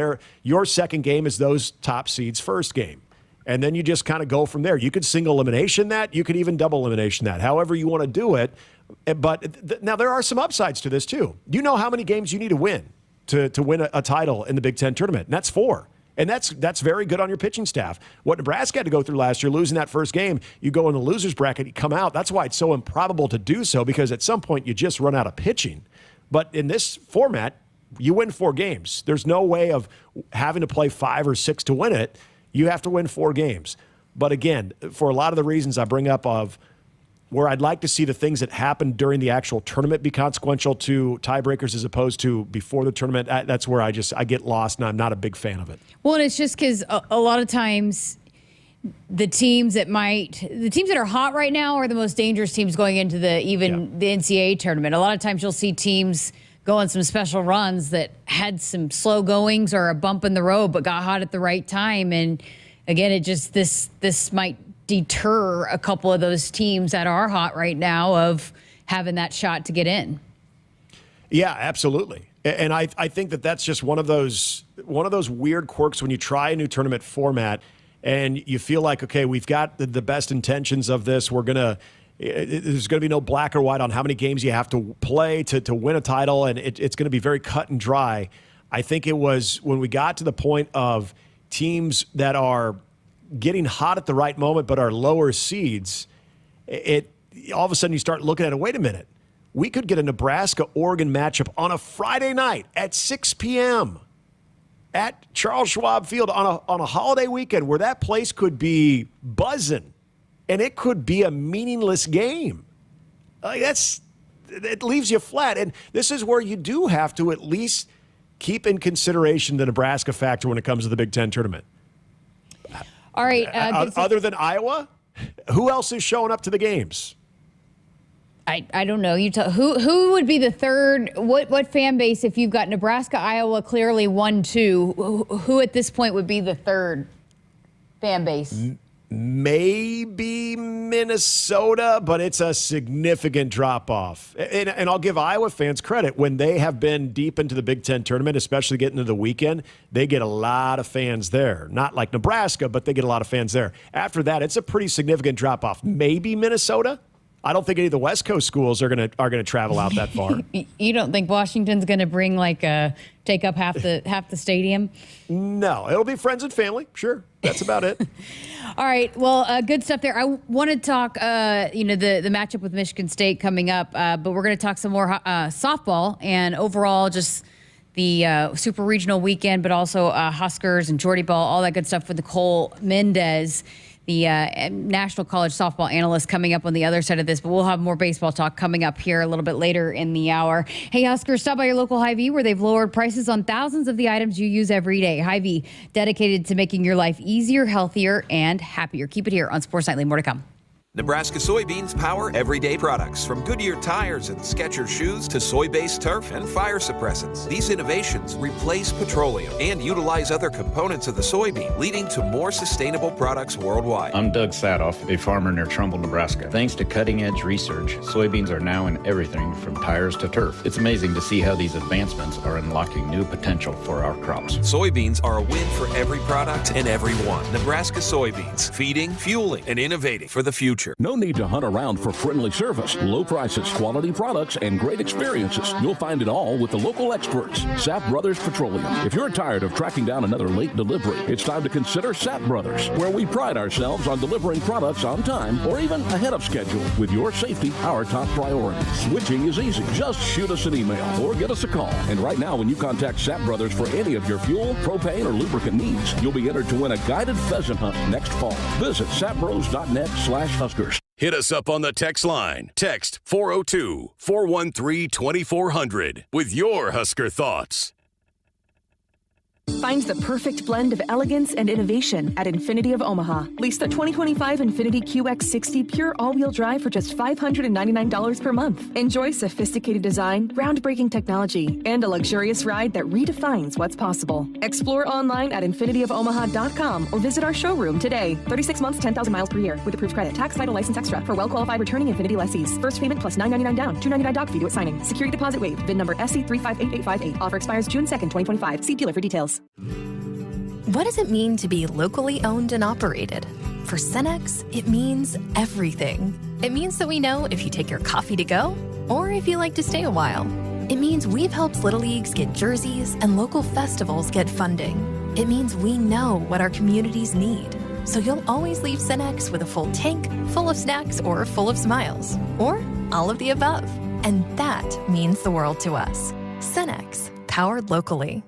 your second game is those top seeds' first game. And then you just kind of go from there. You could single elimination that. You could even double elimination that, however you want to do it. But now there are some upsides to this too. You know how many games you need to win to win a title in the Big Ten tournament, and that's 4. And that's very good on your pitching staff. What Nebraska had to go through last year, losing that first game, you go in the loser's bracket, you come out. That's why it's so improbable to do so, because at some point you just run out of pitching. But in this format, you win 4 games. There's no way of having to play 5 or 6 to win it. You have to win 4 games. But again, for a lot of the reasons I bring up of where I'd like to see the things that happen during the actual tournament be consequential to tiebreakers as opposed to before the tournament, that's where I get lost, and I'm not a big fan of it. Well, and it's just because a lot of times the teams that are hot right now are the most dangerous teams going into the NCAA tournament. A lot of times you'll see teams go on some special runs that had some slow goings or a bump in the road but got hot at the right time. And again, it just this might deter a couple of those teams that are hot right now of having that shot to get in. Yeah, absolutely. And I think that's just one of those weird quirks when you try a new tournament format and you feel like, okay, we've got the best intentions of this. There's going to be no black or white on how many games you have to play to win a title, and it's going to be very cut and dry. I think it was when we got to the point of teams that are getting hot at the right moment but are lower seeds, all of a sudden you start looking at it, wait a minute, we could get a Nebraska-Oregon matchup on a Friday night at 6 p.m. at Charles Schwab Field on a holiday weekend where that place could be buzzing, and it could be a meaningless game. It leaves you flat, and this is where you do have to at least keep in consideration the Nebraska factor when it comes to the Big Ten tournament. All right. Other than Iowa, who else is showing up to the games? I don't know. You tell who would be the third? What fan base, if you've got Nebraska, Iowa clearly 1-2, who at this point would be the third fan base? Maybe Minnesota, but it's a significant drop-off. And I'll give Iowa fans credit. When they have been deep into the Big Ten tournament, especially getting to the weekend, they get a lot of fans there. Not like Nebraska, but they get a lot of fans there. After that, it's a pretty significant drop-off. Maybe Minnesota? I don't think any of the West Coast schools are gonna travel out that far. You don't think Washington's going to bring take up half the stadium? No, it'll be friends and family. Sure, that's about it. All right, well, good stuff there. I want to talk, the matchup with Michigan State coming up, but we're going to talk some more softball and overall just the super regional weekend, but also Huskers and Jordy Ball, all that good stuff with Nicole Mendes, the National College Softball Analyst, coming up on the other side of this. But we'll have more baseball talk coming up here a little bit later in the hour. Hey, Huskers, stop by your local Hy-Vee where they've lowered prices on thousands of the items you use every day. Hy-Vee, dedicated to making your life easier, healthier, and happier. Keep it here on Sports Nightly. More to come. Nebraska soybeans power everyday products, from Goodyear tires and Skechers shoes to soy-based turf and fire suppressants. These innovations replace petroleum and utilize other components of the soybean, leading to more sustainable products worldwide. I'm Doug Sadoff, a farmer near Trumbull, Nebraska. Thanks to cutting-edge research, soybeans are now in everything from tires to turf. It's amazing to see how these advancements are unlocking new potential for our crops. Soybeans are a win for every product and everyone. Nebraska soybeans, feeding, fueling, and innovating for the future. future. No need to hunt around for friendly service, low prices, quality products, and great experiences. You'll find it all with the local experts, Sapp Brothers Petroleum. If you're tired of tracking down another late delivery, it's time to consider Sapp Brothers, where we pride ourselves on delivering products on time or even ahead of schedule. With your safety our top priority. Switching is easy. Just shoot us an email or give us a call. And right now, when you contact Sapp Brothers for any of your fuel, propane, or lubricant needs, you'll be entered to win a guided pheasant hunt next fall. Visit sappbros.net/Huskers. Hit us up on the text line. Text 402-413-2400 with your Husker thoughts. Find the perfect blend of elegance and innovation at Infinity of Omaha. Lease the 2025 Infinity QX60 pure all-wheel drive for just $599 per month. Enjoy sophisticated design, groundbreaking technology, and a luxurious ride that redefines what's possible. Explore online at infinityofomaha.com or visit our showroom today. 36 months, 10,000 miles per year with approved credit. Tax, title, license extra for well-qualified returning Infinity lessees. First payment plus $999 down, $299 doc fee due at signing. Security deposit waived. VIN number SC358858. Offer expires June 2nd, 2025. See dealer for details. What does it mean to be locally owned and operated? For Cenex, it means everything. It means that we know if you take your coffee to go or if you like to stay a while. It means we've helped Little Leagues get jerseys and local festivals get funding. It means we know what our communities need. So you'll always leave Cenex with a full tank, full of snacks, or full of smiles. Or all of the above. And that means the world to us. Cenex, powered locally.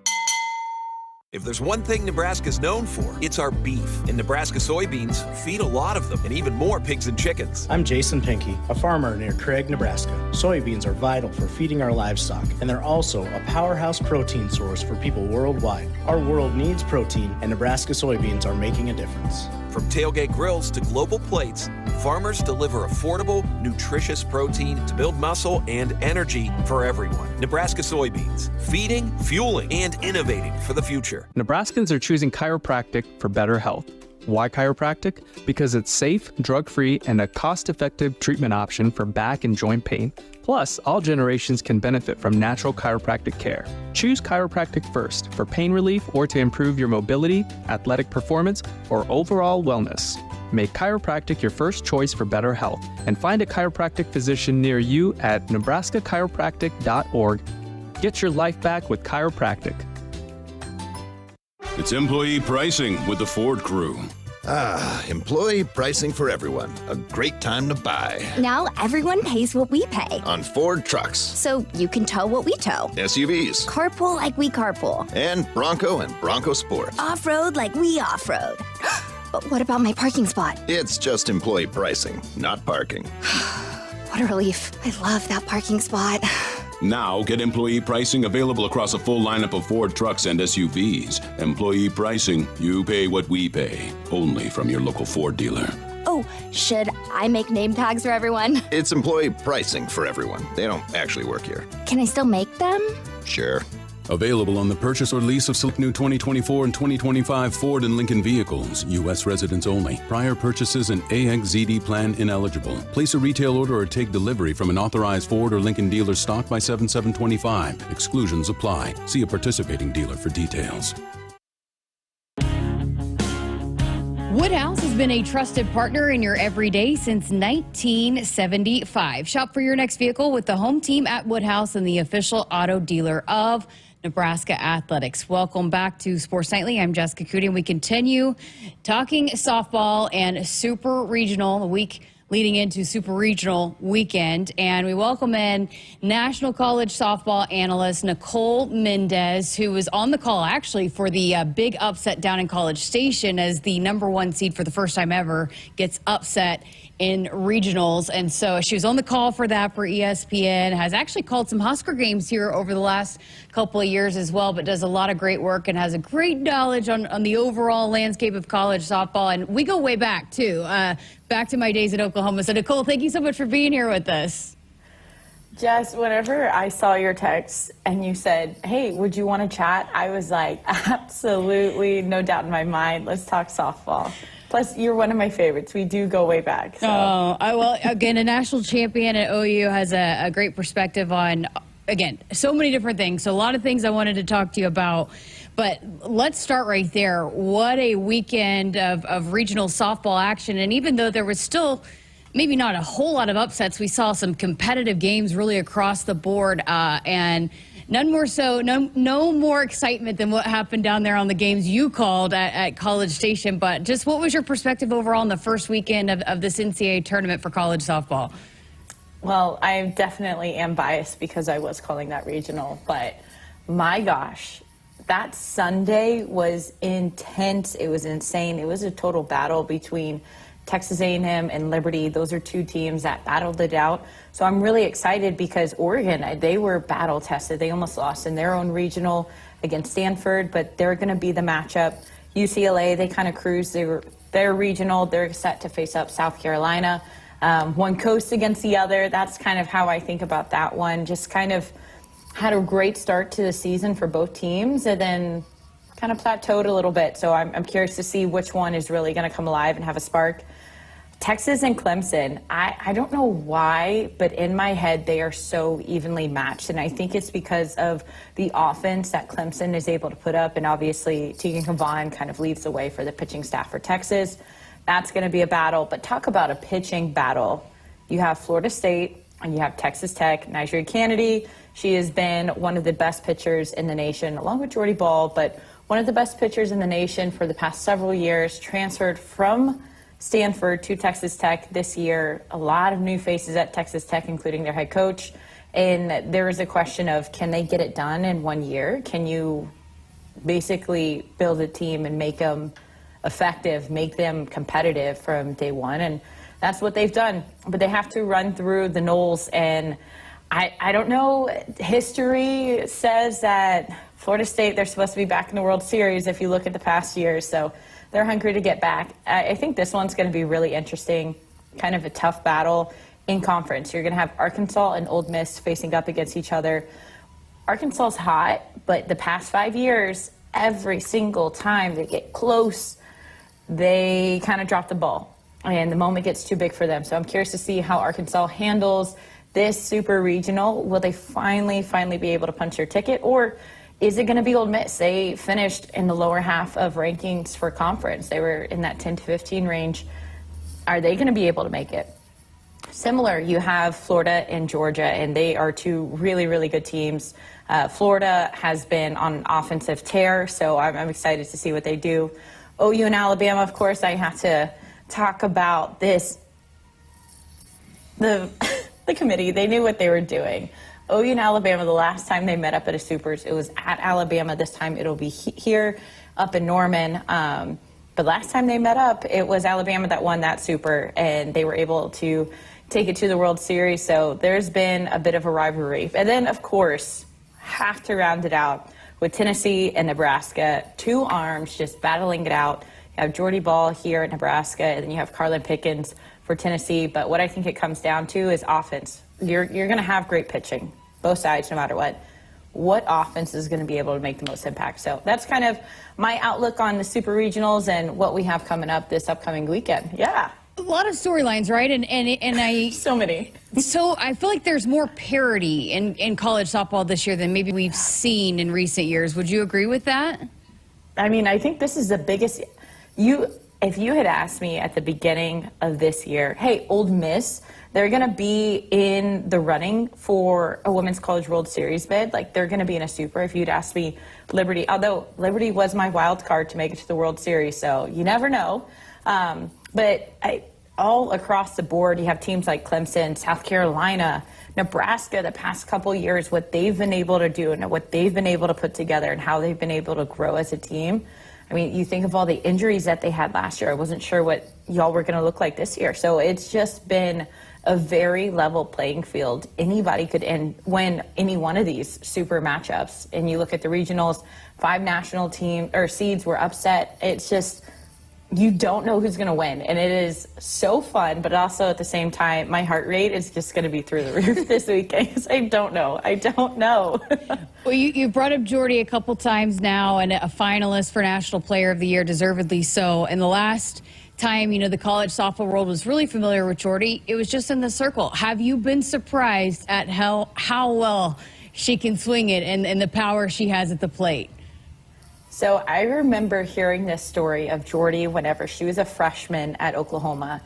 If there's one thing Nebraska's known for, it's our beef. And Nebraska soybeans feed a lot of them, and even more pigs and chickens. I'm Jason Pinky, a farmer near Craig, Nebraska. Soybeans are vital for feeding our livestock, and they're also a powerhouse protein source for people worldwide. Our world needs protein, and Nebraska soybeans are making a difference. From tailgate grills to global plates, farmers deliver affordable, nutritious protein to build muscle and energy for everyone. Nebraska soybeans, feeding, fueling, and innovating for the future. Nebraskans are choosing chiropractic for better health. Why chiropractic? Because it's safe, drug-free, and a cost-effective treatment option for back and joint pain. Plus, all generations can benefit from natural chiropractic care. Choose chiropractic first for pain relief or to improve your mobility, athletic performance, or overall wellness. Make chiropractic your first choice for better health and find a chiropractic physician near you at nebraska-chiropractic.org. Get your life back with chiropractic. It's employee pricing with the Ford crew. Employee pricing for everyone. A great time to buy. Now everyone pays what we pay. On Ford trucks. So you can tow what we tow. SUVs. Carpool like we carpool. And Bronco Sport. Off-road like we off-road. But what about my parking spot? It's just employee pricing, not parking. What a relief. I love that parking spot. Now get employee pricing available across a full lineup of Ford trucks and SUVs. Employee pricing, you pay what we pay. Only from your local Ford dealer. Oh, should I make name tags for everyone? It's employee pricing for everyone. They don't actually work here. Can I still make them? Sure. Available on the purchase or lease of select new 2024 and 2025 Ford and Lincoln vehicles. U.S. residents only. Prior purchases and AXZD plan ineligible. Place a retail order or take delivery from an authorized Ford or Lincoln dealer stock by 7/7/25. Exclusions apply. See a participating dealer for details. Woodhouse has been a trusted partner in your everyday since 1975. Shop for your next vehicle with the home team at Woodhouse and the official auto dealer of Nebraska Athletics. Welcome back to Sports Nightly. I'm Jessica Coody, and we continue talking softball and Super Regional, the week leading into Super Regional weekend. And we welcome in National College softball analyst Nicole Mendes, who was on the call actually for the big upset down in College Station as the #1 seed for the first time ever gets upset in regionals. And so she was on the call for that for ESPN, has actually called some Husker games here over the last couple of years as well, but does a lot of great work and has a great knowledge on the overall landscape of college softball. And we go way back too, back to my days at Oklahoma. So Nicole, thank you so much for being here with us. Jess, whenever I saw your text and you said, hey, would you want to chat? I was like, absolutely, no doubt in my mind. Let's talk softball. Plus, you're one of my favorites. We do go way back. So. Well, again, a national champion at OU has a great perspective on, again, so many different things. So a lot of things I wanted to talk to you about. But let's start right there. What a weekend of regional softball action. And even though there was still maybe not a whole lot of upsets. We saw some competitive games really across the board, and no more excitement than what happened down there on the games you called at College Station. But just what was your perspective overall on the first weekend of this NCAA tournament for college softball? Well, I definitely am biased because I was calling that regional, but my gosh, that Sunday was intense. It was insane. It was a total battle between Texas A&M and Liberty. Those are two teams that battled it out. So I'm really excited because Oregon, they were battle tested. They almost lost in their own regional against Stanford, but they're going to be the matchup. UCLA, they kind of cruised. They're regional. They're set to face up South Carolina. One coast against the other. That's kind of how I think about that one. Just kind of had a great start to the season for both teams and then kind of plateaued a little bit. So I'm curious to see which one is really going to come alive and have a spark. Texas and Clemson, I don't know why, but in my head, they are so evenly matched. And I think it's because of the offense that Clemson is able to put up. And obviously, Tegan Cavan kind of leads the way for the pitching staff for Texas. That's going to be a battle. But talk about a pitching battle. You have Florida State and you have Texas Tech. Nigeria Kennedy, she has been one of the best pitchers in the nation, along with Jordy Ball, but one of the best pitchers in the nation for the past several years, transferred from Stanford to Texas Tech this year. A lot of new faces at Texas Tech, including their head coach. And there is a question of, can they get it done in 1 year? Can you basically build a team and make them effective, make them competitive from day one? And that's what they've done. But they have to run through the Knolls. And I don't know. History says that Florida State, they're supposed to be back in the World Series if you look at the past years. So they're hungry to get back. I think this one's going to be really interesting, kind of a tough battle in conference. You're going to have Arkansas and Ole Miss facing up against each other. Arkansas's hot, but the past 5 years, every single time they get close, they kind of drop the ball, and the moment gets too big for them. So I'm curious to see how Arkansas handles this super regional. Will they finally be able to punch their ticket, or is it going to be Ole Miss? They finished in the lower half of rankings for conference. They were in that 10 to 15 range. Are they going to be able to make it? Similar, you have Florida and Georgia, and they are two really, really good teams. Florida has been on an offensive tear, so I'm excited to see what they do. OU and Alabama, of course, I have to talk about this. The committee, they knew what they were doing. OU and Alabama, the last time they met up at a Supers, it was at Alabama. This time it'll be here up in Norman. But last time they met up, it was Alabama that won that Super, and they were able to take it to the World Series. So there's been a bit of a rivalry. And then, of course, have to round it out with Tennessee and Nebraska. Two arms just battling it out. You have Jordy Ball here at Nebraska, and then you have Carlin Pickens for Tennessee. But what I think it comes down to is offense. You're going to have great pitching, both sides, no matter what. What offense is going to be able to make the most impact? So that's kind of my outlook on the Super Regionals and what we have coming up this upcoming weekend. Yeah. A lot of storylines, right? And I so many. So I feel like there's more parity in college softball this year than maybe we've seen in recent years. Would you agree with that? I mean, I think this is the biggest. If you had asked me at the beginning of this year, hey, Ole Miss, they're going to be in the running for a Women's College World Series bid. Like, they're going to be in a Super. If you'd asked me Liberty, although Liberty was my wild card to make it to the World Series, so you never know. But all across the board, you have teams like Clemson, South Carolina, Nebraska, the past couple years, what they've been able to do and what they've been able to put together and how they've been able to grow as a team. I mean, you think of all the injuries that they had last year. I wasn't sure what y'all were going to look like this year. So it's just been a very level playing field. Anybody could win any one of these super matchups. And you look at the regionals, 5 national team or seeds were upset. It's just, you don't know who's going to win. And it is so fun, but also at the same time, my heart rate is just going to be through the roof this weekend because I don't know. Well, you brought up Jordy a couple times now, and a finalist for National Player of the Year, deservedly so. And the last time, the college softball world was really familiar with Jordy, it was just in the circle. Have you been surprised at how well she can swing it and the power she has at the plate? So I remember hearing this story of Jordy whenever she was a freshman at Oklahoma.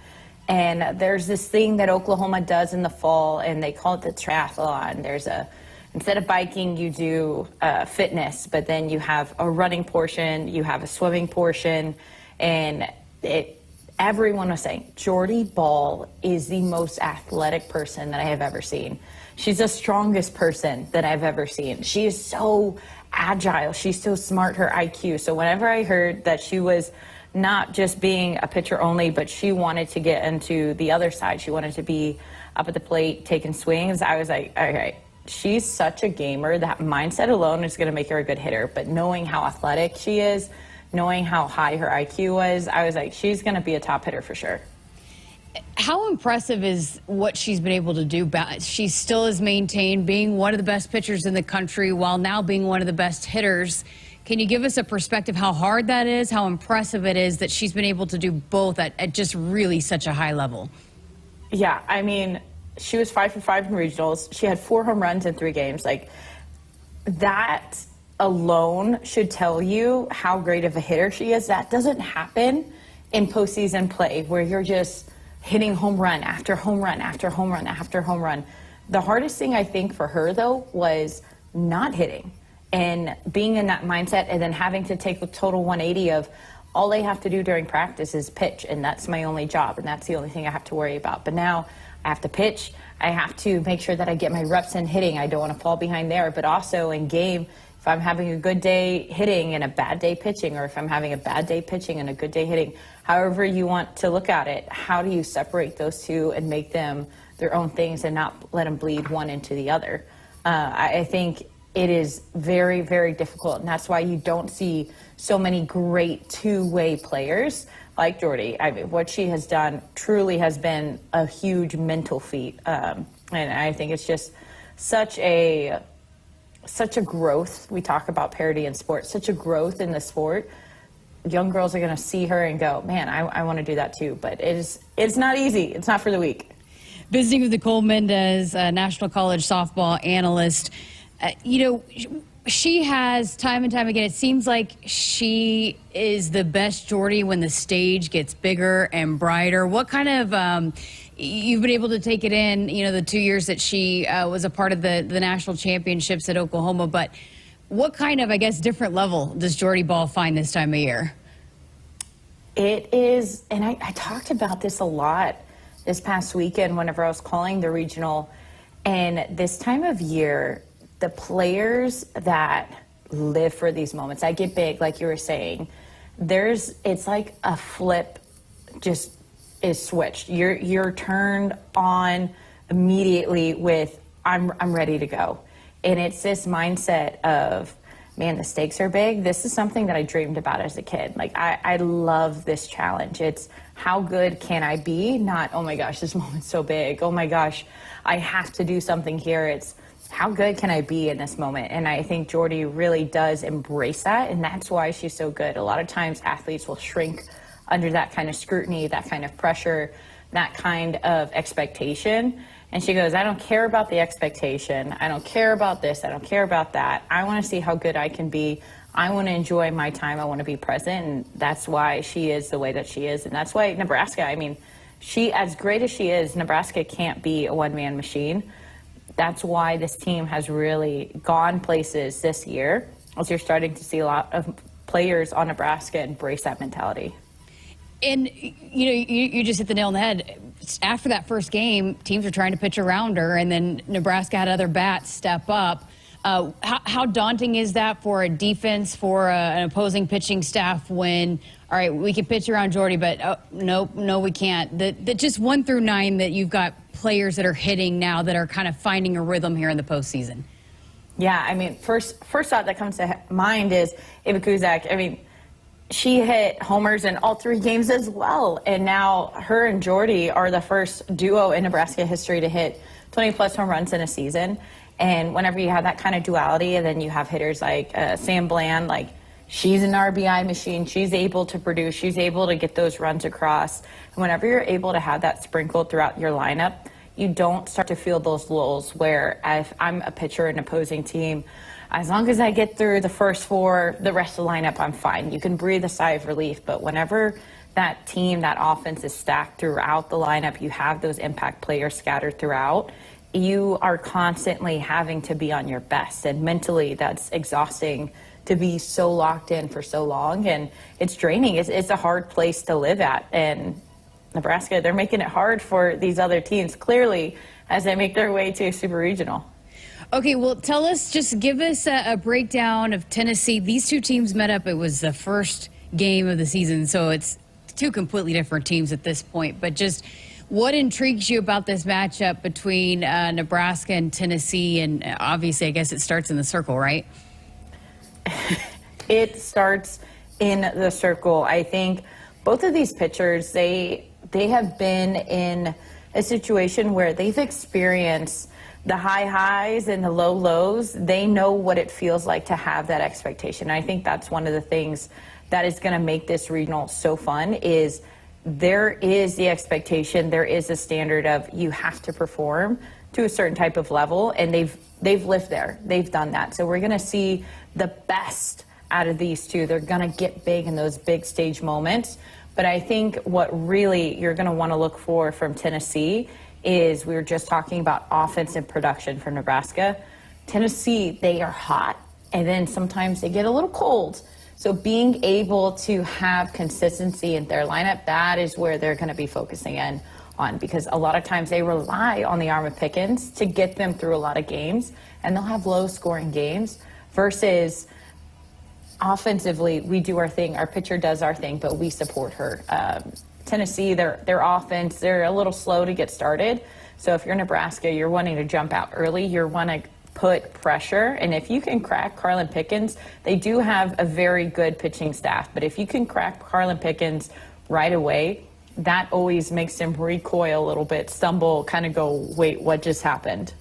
And there's this thing that Oklahoma does in the fall, and they call it the triathlon. Instead of biking, you do fitness, but then you have a running portion, you have a swimming portion, and everyone was saying, Jordy Ball is the most athletic person that I have ever seen. She's the strongest person that I've ever seen. She is so agile. She's so smart, her IQ. So whenever I heard that she was not just being a pitcher only, but she wanted to get into the other side, she wanted to be up at the plate taking swings, I was like, okay, she's such a gamer. That mindset alone is going to make her a good hitter. But knowing how athletic she is, knowing how high her IQ was, I was like, she's going to be a top hitter for sure. How impressive is what she's been able to do? She still has maintained being one of the best pitchers in the country while now being one of the best hitters. Can you give us a perspective how hard that is, how impressive it is that she's been able to do both at just really such a high level? Yeah, I mean, she was 5 for 5 in regionals. She had 4 home runs in 3 games. Like, that alone should tell you how great of a hitter she is. That doesn't happen in postseason play where you're just hitting home run after home run after home run after home run. The hardest thing I think for her, though, was not hitting and being in that mindset and then having to take the total 180 of all I have to do during practice is pitch, and that's my only job, and that's the only thing I have to worry about. But now I have to pitch. I have to make sure that I get my reps in hitting. I don't want to fall behind there. But also in game, if I'm having a good day hitting and a bad day pitching, or if I'm having a bad day pitching and a good day hitting, however you want to look at it, how do you separate those two and make them their own things and not let them bleed one into the other? I think it is very, very difficult, and that's why you don't see so many great two-way players like Jordy. I mean, what she has done truly has been a huge mental feat, and I think it's just such a growth. We talk about parity in sports, such a growth in the sport. Young girls are going to see her and go, man, I want to do that too. But it's not easy. It's not for the weak. Visiting with Nicole Mendes, National College softball analyst. She has time and time again, it seems like she is the best Jordy when the stage gets bigger and brighter. What kind of, you've been able to take it in, the 2 years that she was a part of the national championships at Oklahoma, but what kind of, different level does Jordy Ball find this time of year? It is, and I talked about this a lot this past weekend whenever I was calling the regional, and this time of year, the players that live for these moments, I get big, like you were saying, it's like a flip just is switched. You're turned on immediately with, I'm ready to go. And it's this mindset of, man, the stakes are big. This is something that I dreamed about as a kid. Like, I love this challenge. It's how good can I be? Not, oh my gosh, this moment's so big. Oh my gosh, I have to do something here. It's, how good can I be in this moment? And I think Jordy really does embrace that, and that's why she's so good. A lot of times athletes will shrink under that kind of scrutiny, that kind of pressure, that kind of expectation. And she goes, I don't care about the expectation. I don't care about this. I don't care about that. I want to see how good I can be. I want to enjoy my time. I want to be present. And that's why she is the way that she is. And that's why Nebraska, she, as great as she is, Nebraska can't be a one-man machine. That's why this team has really gone places this year, as you're starting to see a lot of players on Nebraska embrace that mentality. And, you just hit the nail on the head. After that first game, teams were trying to pitch around her, and then Nebraska had other bats step up. How daunting is that for a defense, for an opposing pitching staff when, all right, we can pitch around Jordy, but no, we can't. The just 1 through 9 that you've got players that are hitting now that are kind of finding a rhythm here in the postseason. Yeah, first thought that comes to mind is Ava Kuzak. She hit homers in all 3 games as well. And now her and Jordy are the first duo in Nebraska history to hit 20-plus home runs in a season. And whenever you have that kind of duality, and then you have hitters like Sam Bland, like she's an RBI machine. She's able to produce. She's able to get those runs across. And whenever you're able to have that sprinkled throughout your lineup, you don't start to feel those lulls where if I'm a pitcher in an opposing team, as long as I get through the first 4, the rest of the lineup, I'm fine. You can breathe a sigh of relief. But whenever that team, that offense is stacked throughout the lineup. You have those impact players scattered throughout. You are constantly having to be on your best, and mentally that's exhausting to be so locked in for so long, and it's draining. It's a hard place to live at, and Nebraska, they're making it hard for these other teams, clearly, as they make their way to Super Regional. Okay, well, just give us a breakdown of Tennessee. These two teams met up. It was the first game of the season, so it's two completely different teams at this point. But just what intrigues you about this matchup between Nebraska and Tennessee? And obviously, I guess it starts in the circle, right? It starts in the circle. I think both of these pitchers, they have been in a situation where they've experienced the high highs and the low lows. They know what it feels like to have that expectation. I think that's one of the things that is going to make this regional so fun is there is the expectation, there is a standard of you have to perform to a certain type of level, and they've lived there. They've done that. So we're going to see the best out of these two. They're going to get big in those big stage moments. But I think what really you're going to want to look for from Tennessee is, we were just talking about offensive production for Nebraska. Tennessee, they are hot, and then sometimes they get a little cold. So being able to have consistency in their lineup, that is where they're going to be focusing in on, because a lot of times they rely on the arm of Pickens to get them through a lot of games, and they'll have low-scoring games versus offensively, we do our thing. Our pitcher does our thing, but we support her. Tennessee, their offense, they're a little slow to get started. So if you're Nebraska, you're wanting to jump out early. You want to put pressure. And if you can crack Carlin Pickens, they do have a very good pitching staff. But if you can crack Carlin Pickens right away, that always makes him recoil a little bit, stumble, kind of go, wait, what just happened?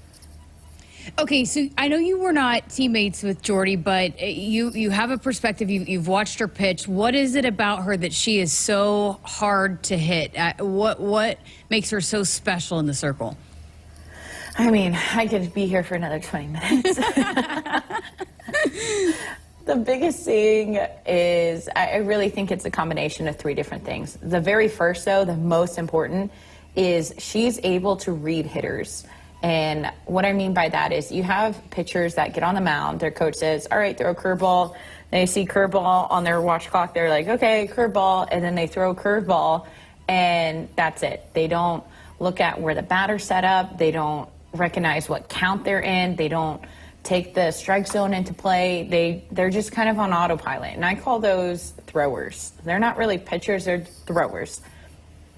Okay, so I know you were not teammates with Jordy, but you have a perspective. You've watched her pitch. What is it about her that she is so hard to hit? What makes her so special in the circle? I mean, I could be here for another 20 minutes. The biggest thing is I really think it's a combination of three different things. The very first, though, the most important, is she's able to read hitters. And what I mean by that is you have pitchers that get on the mound. Their coach says, all right, throw a curveball. They see curveball on their watch clock. They're like, okay, curveball. And then they throw a curveball, and that's it. They don't look at where the batter's set up. They don't recognize what count they're in. They don't take the strike zone into play. They're just kind of on autopilot. And I call those throwers. They're not really pitchers. They're throwers.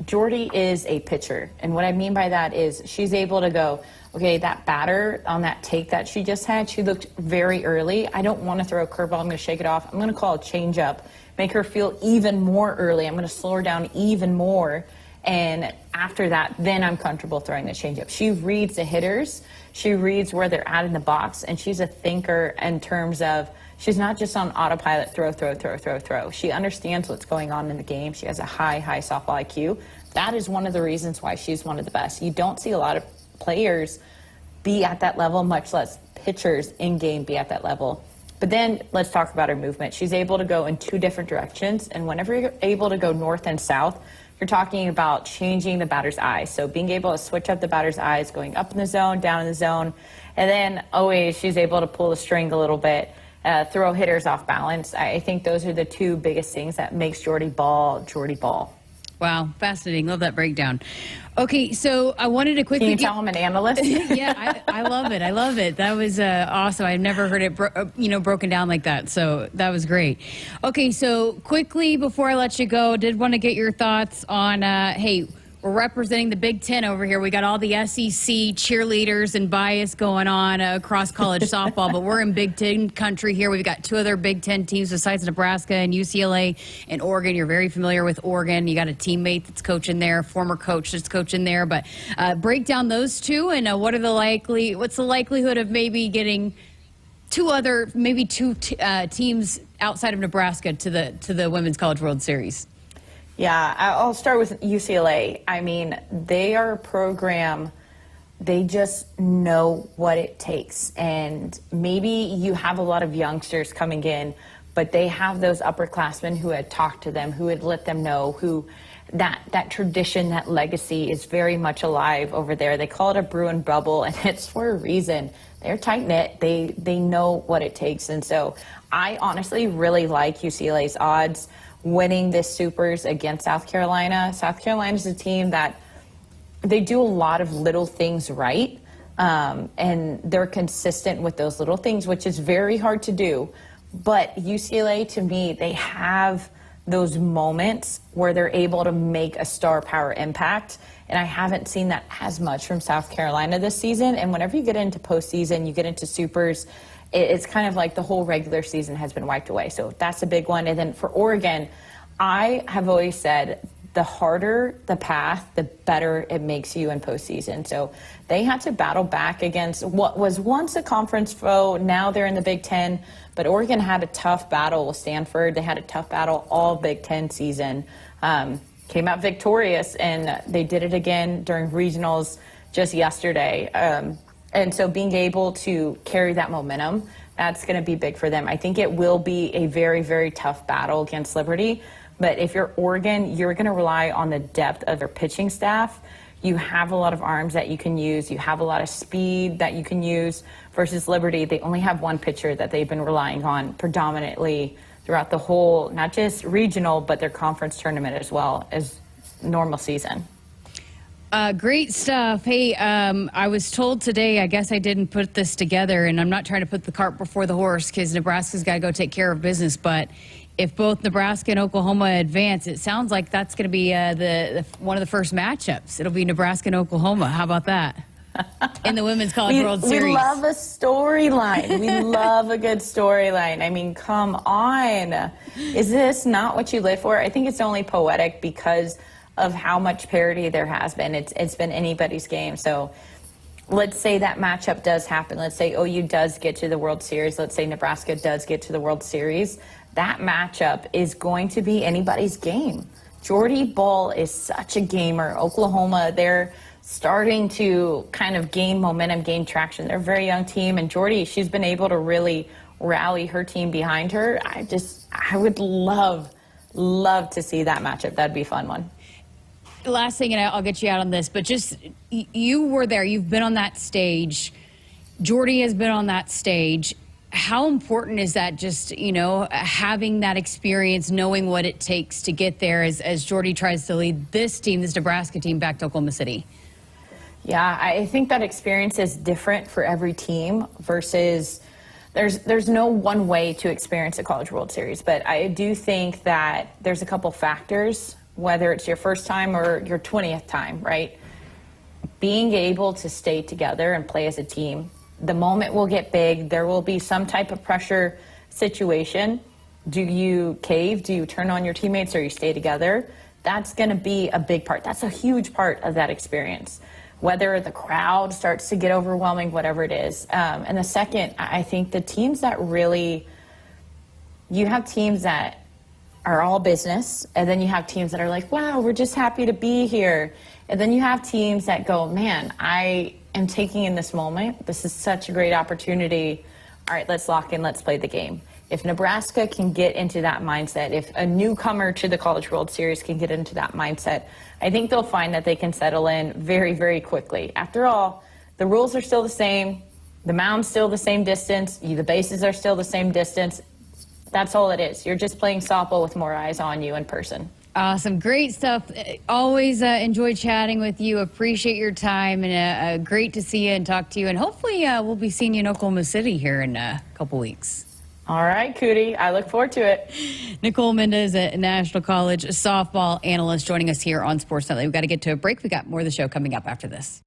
Jordy is a pitcher, and what I mean by that is she's able to go, okay, that batter on that take that she just had, she looked very early. I don't want to throw a curveball. I'm going to shake it off. I'm going to call a changeup, make her feel even more early. I'm going to slow her down even more, and after that, then I'm comfortable throwing the changeup. She reads the hitters. She reads where they're at in the box, and she's a thinker in terms of she's not just on autopilot, throw. She understands what's going on in the game. She has a high softball IQ. That is one of the reasons why she's one of the best. You don't see a lot of players be at that level, much less pitchers in game be at that level. But then let's talk about her movement. She's able to go in two different directions, and whenever you're able to go north and south, you're talking about changing the batter's eyes. So being able to switch up the batter's eyes, going up in the zone, down in the zone, and then always she's able to pull the string a little bit, throw hitters off balance. I think those are the two biggest things that makes Jordy Ball. Wow, fascinating. Love that breakdown. Okay, so I wanted to quickly... Can you tell I'm an analyst? Yeah, I love it. I love it. That was awesome. I've never heard it broken down like that, so that was great. Okay, so quickly, before I let you go, did want to get your thoughts on, hey, we're representing the Big Ten over here. We got all the SEC cheerleaders and bias going on across college softball, but we're in Big Ten country here. We've got two other Big Ten teams besides Nebraska and UCLA and Oregon. You're very familiar with Oregon. You got a teammate that's coaching there, former coach that's coaching there. But break down those two, and what's the likelihood of maybe getting two teams outside of Nebraska to the Women's College World Series? Yeah, I'll start with UCLA. I mean, they are a program, they just know what it takes. And maybe you have a lot of youngsters coming in, but they have those upperclassmen who had talked to them, who had let them know, who that tradition, that legacy is very much alive over there. They call it a Bruin bubble, and it's for a reason. They're tight-knit. They know what it takes. And so I honestly really like UCLA's odds winning this Supers against South Carolina. South Carolina's a team that they do a lot of little things right, and they're consistent with those little things, which is very hard to do. But UCLA, to me, they have those moments where they're able to make a star power impact. And I haven't seen that as much from South Carolina this season. And whenever you get into postseason, you get into Supers, it's kind of like the whole regular season has been wiped away. So that's a big one. And then for Oregon, I have always said the harder the path, the better it makes you in postseason. So they had to battle back against what was once a conference foe. Now they're in the Big Ten. But Oregon had a tough battle with Stanford. They had a tough battle all Big Ten season. Came out victorious, and they did it again during regionals just yesterday. And so being able to carry that momentum, that's going to be big for them. I think it will be a very, very tough battle against Liberty. But if you're Oregon, you're going to rely on the depth of their pitching staff. You have a lot of arms that you can use. You have a lot of speed that you can use versus Liberty. They only have one pitcher that they've been relying on predominantly throughout the whole, not just regional, but their conference tournament as well as normal season. Great stuff. Hey, I was told today, I guess I didn't put this together, and I'm not trying to put the cart before the horse because Nebraska's got to go take care of business, but if both Nebraska and Oklahoma advance, it sounds like that's going to be the one of the first matchups. It'll be Nebraska and Oklahoma. How about that? In the Women's College World Series. We love a storyline. We love a good storyline. I mean, come on. Is this not what you live for? I think it's only poetic because of how much parity there has been. It's been anybody's game. So let's say that matchup does happen. Let's say OU does get to the World Series. Let's say Nebraska does get to the World Series. That matchup is going to be anybody's game. Jordy Ball is such a gamer. Oklahoma, they're starting to kind of gain momentum, gain traction. They're a very young team, and Jordy, she's been able to really rally her team behind her. I would love to see that matchup. That'd be a fun one. Last thing, and I'll get you out on this, but just you were there. You've been on that stage. Jordy has been on that stage. How important is that, just, having that experience, knowing what it takes to get there as Jordy tries to lead this team, this Nebraska team, back to Oklahoma City? Yeah, I think that experience is different for every team versus there's no one way to experience a College World Series. But I do think that there's a couple factors, whether it's your first time or your 20th time, right? Being able to stay together and play as a team. The moment will get big. There will be some type of pressure situation. Do you cave? Do you turn on your teammates, or you stay together? That's going to be a big part. That's a huge part of that experience. Whether the crowd starts to get overwhelming, whatever it is. And the second, I think the teams that really, you have teams that are all business, and then you have teams that are like, wow, we're just happy to be here. And then you have teams that go, man, I am taking in this moment. This is such a great opportunity. All right, let's lock in, let's play the game. If Nebraska can get into that mindset, if a newcomer to the College World Series can get into that mindset, I think they'll find that they can settle in very, very quickly. After all, the rules are still the same. The mound's still the same distance. The bases are still the same distance. That's all it is. You're just playing softball with more eyes on you in person. Awesome. Great stuff. Always enjoy chatting with you. Appreciate your time, and great to see you and talk to you. And hopefully we'll be seeing you in Oklahoma City here in a couple weeks. All right, Coody. I look forward to it. Nicole Mendes, a National College softball analyst, joining us here on Sports Nightly. We've got to get to a break. We got more of the show coming up after this.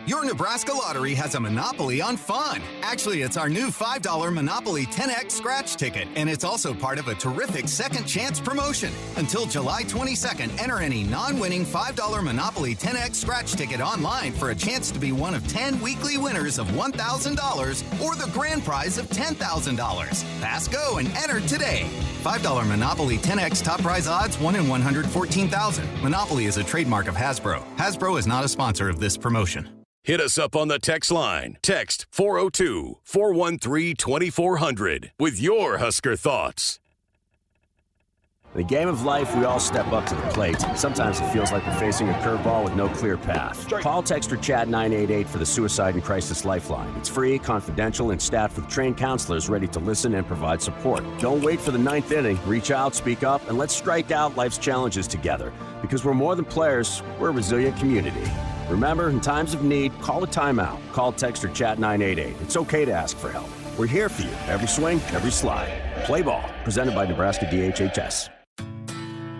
Your Nebraska Lottery has a monopoly on fun. Actually, it's our new $5 Monopoly 10X scratch ticket, and it's also part of a terrific second chance promotion. Until July 22nd, enter any non-winning $5 Monopoly 10X scratch ticket online for a chance to be one of 10 weekly winners of $1,000 or the grand prize of $10,000. Pass go and enter today. $5 Monopoly 10X top prize odds 1 in 114,000. Monopoly is a trademark of Hasbro. Hasbro is not a sponsor of this promotion. Hit us up on the text line. Text 402-413-2400 with your Husker thoughts. In the game of life, we all step up to the plate. Sometimes it feels like we're facing a curveball with no clear path. Call, text, or chat 988 for the Suicide and Crisis Lifeline. It's free, confidential, and staffed with trained counselors ready to listen and provide support. Don't wait for the ninth inning. Reach out, speak up, and let's strike out life's challenges together. Because we're more than players, we're a resilient community. Remember, in times of need, call a timeout. Call, text, or chat 988. It's okay to ask for help. We're here for you. Every swing, every slide. Play ball. Presented by Nebraska DHHS.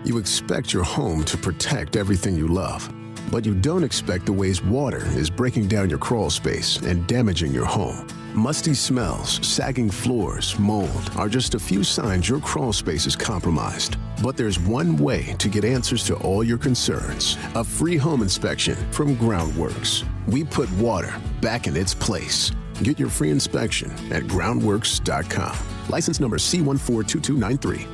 You expect your home to protect everything you love, but you don't expect the ways water is breaking down your crawl space and damaging your home. Musty smells, sagging floors, mold are just a few signs your crawl space is compromised. But there's one way to get answers to all your concerns. A free home inspection from Groundworks. We put water back in its place. Get your free inspection at groundworks.com. License number C142293.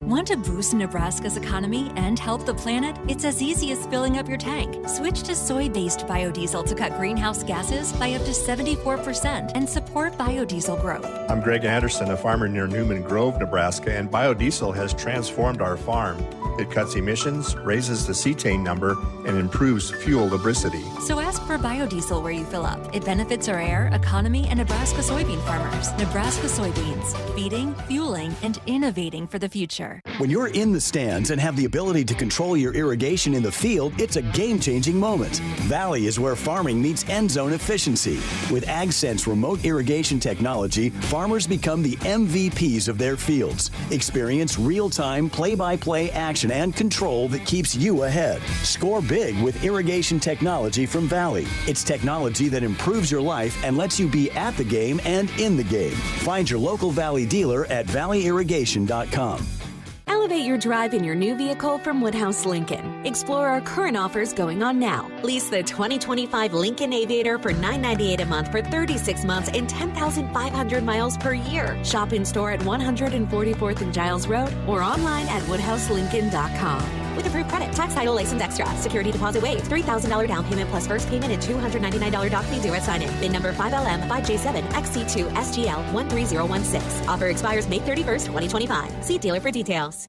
Want to boost Nebraska's economy and help the planet? It's as easy as filling up your tank. Switch to soy-based biodiesel to cut greenhouse gases by up to 74% and support biodiesel growth. I'm Greg Anderson, a farmer near Newman Grove, Nebraska, and biodiesel has transformed our farm. It cuts emissions, raises the cetane number, and improves fuel lubricity. So ask for biodiesel where you fill up. It benefits our air, economy, and Nebraska soybean farmers. Nebraska soybeans, feeding, fueling, and innovating for the future. When you're in the stands and have the ability to control your irrigation in the field, it's a game-changing moment. Valley is where farming meets end zone efficiency. With AgSense remote irrigation technology, farmers become the MVPs of their fields. Experience real-time, play-by-play action and control that keeps you ahead. Score big with irrigation technology from Valley. It's technology that improves your life and lets you be at the game and in the game. Find your local Valley dealer at valleyirrigation.com. Elevate your drive in your new vehicle from Woodhouse Lincoln. Explore our current offers going on now. Lease the 2025 Lincoln Aviator for $998 a month for 36 months and 10,500 miles per year. Shop in store at 144th and Giles Road or online at woodhouselincoln.com. With approved credit, tax, title, license extra, security deposit waived, $3,000 down payment plus first payment and $299 doc fee due at sign-in. VIN number 5LM5J7XC2SGL13016. Offer expires May 31st, 2025. See dealer for details.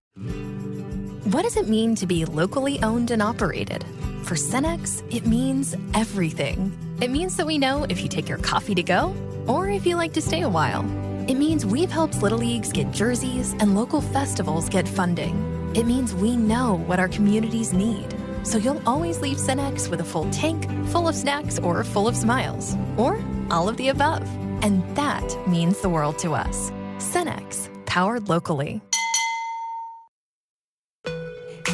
What does it mean to be locally owned and operated? For Cenex, it means everything. It means that we know if you take your coffee to go or if you like to stay a while. It means we've helped Little Leagues get jerseys and local festivals get funding. It means we know what our communities need. So you'll always leave Cenex with a full tank, full of snacks, or full of smiles. Or all of the above. And that means the world to us. Cenex, powered locally.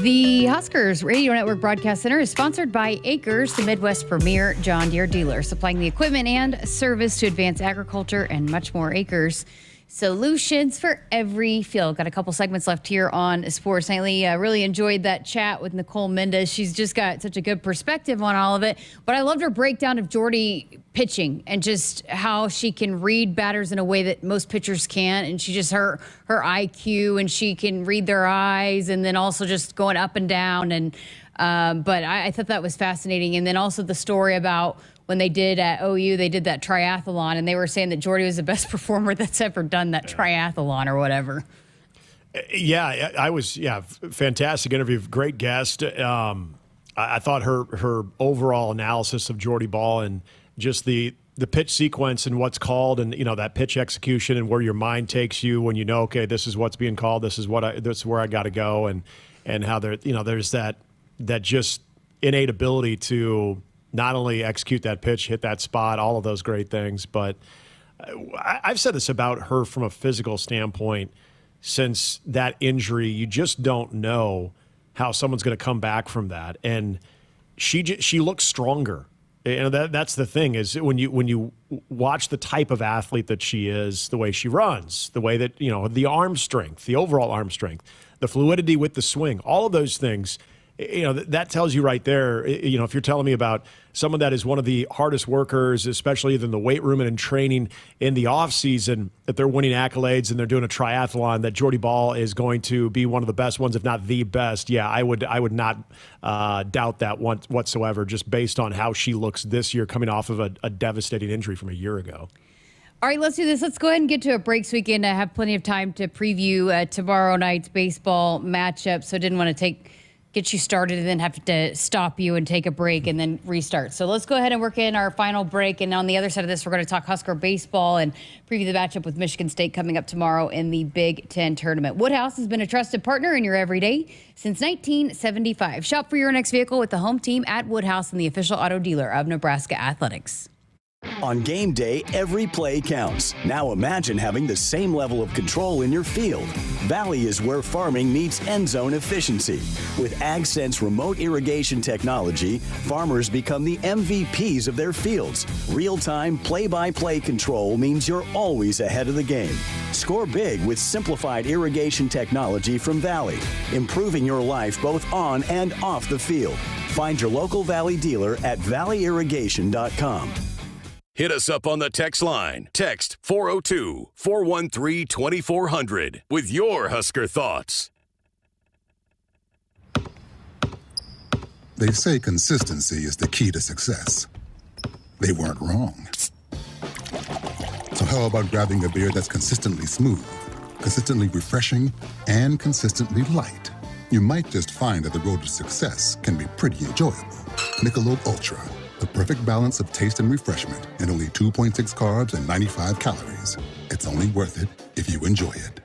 The Huskers Radio Network Broadcast Center is sponsored by Akrs, the Midwest premier John Deere dealer, supplying the equipment and service to advance agriculture and much more. Akrs, solutions for every field. Got a couple segments left here on Sports Nightly. Really enjoyed that chat with Nicole Mendes. She's just got such a good perspective on all of it. But I loved her breakdown of Jordy pitching and just how she can read batters in a way that most pitchers can't. And she just her IQ, and she can read their eyes, and then also just going up and down. And but I thought that was fascinating. And then also the story about when they did at OU, they did that triathlon, and they were saying that Jordy was the best performer that's ever done that triathlon or whatever. Yeah, I was, fantastic interview, great guest. I thought her overall analysis of Jordy Ball and just the pitch sequence and what's called, and that pitch execution and where your mind takes you when okay, this is what's being called, this is where I got to go, and how there's that just innate ability to not only execute that pitch, hit that spot, all of those great things. But I've said this about her from a physical standpoint. Since that injury, you just don't know how someone's going to come back from that. And she looks stronger. That's the thing, is when you watch the type of athlete that she is, the way she runs, the way that, the arm strength, the overall arm strength, the fluidity with the swing, all of those things that tells you right there, if you're telling me about someone that is one of the hardest workers, especially in the weight room and in training in the off season, that they're winning accolades and they're doing a triathlon, that Jordy Ball is going to be one of the best ones, if not the best. Yeah, I would not doubt that whatsoever, just based on how she looks this year, coming off of a devastating injury from a year ago. All right, let's do this. Let's go ahead and get to a break so we can have plenty of time to preview tomorrow night's baseball matchup. So I didn't want to get you started and then have to stop you and take a break and then restart. So let's go ahead and work in our final break. And on the other side of this, we're going to talk Husker baseball and preview the matchup with Michigan State coming up tomorrow in the Big Ten tournament. Woodhouse has been a trusted partner in your everyday since 1975. Shop for your next vehicle with the home team at Woodhouse and the official auto dealer of Nebraska Athletics. On game day, every play counts. Now imagine having the same level of control in your field. Valley is where farming meets end zone efficiency. With AgSense remote irrigation technology, farmers become the MVPs of their fields. Real-time play-by-play control means you're always ahead of the game. Score big with simplified irrigation technology from Valley, improving your life both on and off the field. Find your local Valley dealer at valleyirrigation.com. Hit us up on the text line. Text 402-413-2400 with your Husker thoughts. They say consistency is the key to success. They weren't wrong. So how about grabbing a beer that's consistently smooth, consistently refreshing, and consistently light? You might just find that the road to success can be pretty enjoyable. Michelob Ultra. The perfect balance of taste and refreshment, and only 2.6 carbs and 95 calories. It's only worth it if you enjoy it.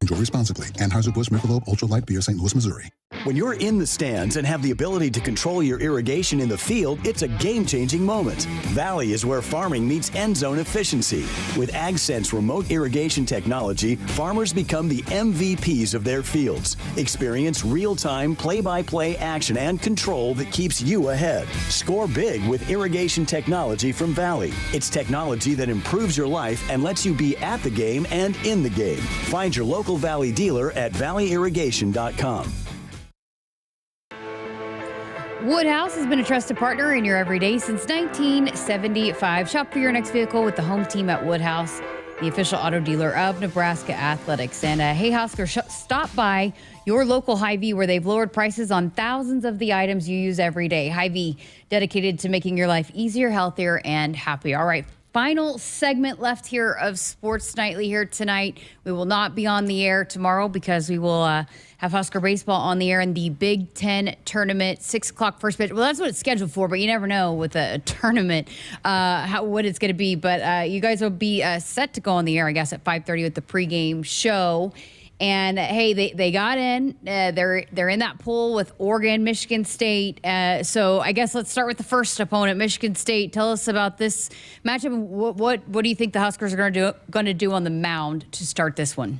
Enjoy responsibly. Anheuser-Busch Michelob Ultra Light Beer, St. Louis, Missouri. When you're in the stands and have the ability to control your irrigation in the field, it's a game-changing moment. Valley is where farming meets end zone efficiency. With AgSense remote irrigation technology, farmers become the MVPs of their fields. Experience real-time play-by-play action and control that keeps you ahead. Score big with irrigation technology from Valley. It's technology that improves your life and lets you be at the game and in the game. Find your local Valley dealer at valleyirrigation.com. Woodhouse has been a trusted partner in your everyday since 1975. Shop for your next vehicle with the home team at Woodhouse, the official auto dealer of Nebraska Athletics. And hey, Husker, stop by your local Hy-Vee where they've lowered prices on thousands of the items you use every day. Hy-Vee, dedicated to making your life easier, healthier, and happier. All right. Final segment left here of Sports Nightly here tonight. We will not be on the air tomorrow because we will have Husker baseball on the air in the Big Ten tournament, 6 o'clock first pitch. Well, that's what it's scheduled for, but you never know with a tournament what it's going to be. But you guys will be set to go on the air, I guess, at 5:30 with the pregame show. And hey, they got in. They're in that pool with Oregon, Michigan State. So I guess let's start with the first opponent, Michigan State. Tell us about this matchup. What do you think the Huskers are going to do on the mound to start this one?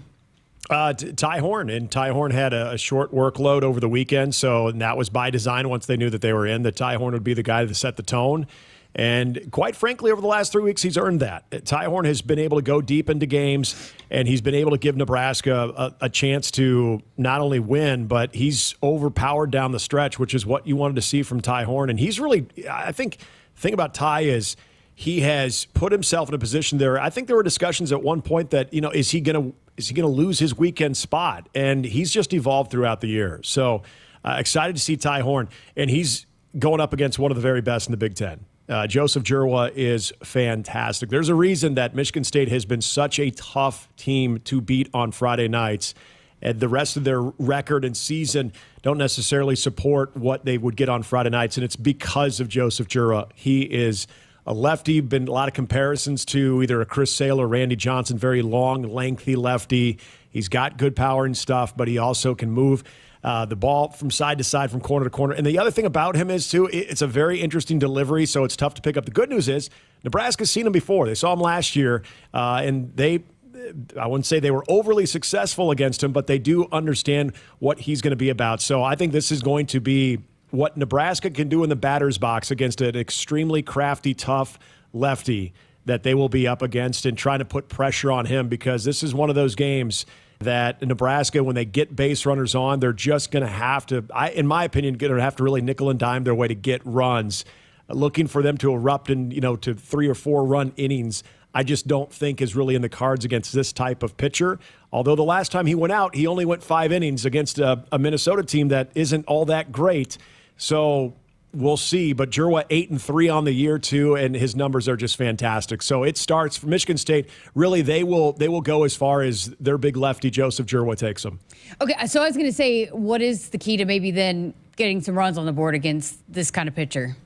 Ty Horn, and Ty Horn had a short workload over the weekend, and that was by design. Once they knew that they were in, that Ty Horn would be the guy to set the tone. And quite frankly, over the last 3 weeks, he's earned that. Ty Horn has been able to go deep into games, and he's been able to give Nebraska a chance to not only win, but he's overpowered down the stretch, which is what you wanted to see from Ty Horn. And he's really, I think, the thing about Ty is he has put himself in a position there. I think there were discussions at one point that, is he going to lose his weekend spot? And he's just evolved throughout the year. So excited to see Ty Horn. And he's going up against one of the very best in the Big Ten. Joseph Jerwa is fantastic. There's a reason that Michigan State has been such a tough team to beat on Friday nights. And the rest of their record and season don't necessarily support what they would get on Friday nights. And it's because of Joseph Jerwa. He is a lefty, been a lot of comparisons to either a Chris Sale or Randy Johnson, very long, lengthy lefty. He's got good power and stuff, but he also can move the ball from side to side, from corner to corner. And the other thing about him is, too, it's a very interesting delivery, so it's tough to pick up. The good news is Nebraska's seen him before. They saw him last year, and I wouldn't say they were overly successful against him, but they do understand what he's going to be about. So I think this is going to be what Nebraska can do in the batter's box against an extremely crafty, tough lefty that they will be up against and trying to put pressure on him, because this is one of those games. that Nebraska, when they get base runners on, they're just going to have to, in my opinion, going to have to really nickel and dime their way to get runs. Looking for them to erupt in, to 3 or 4 run innings, I just don't think is really in the cards against this type of pitcher. Although the last time he went out, he only went 5 innings against a Minnesota team that isn't all that great. So we'll see. But Jerwa 8-3 on the year too, and his numbers are just fantastic. So it starts for Michigan State. Really, they will go as far as their big lefty Joseph Jerwa takes them. Okay, so I was going to say, what is the key to maybe then getting some runs on the board against this kind of pitcher?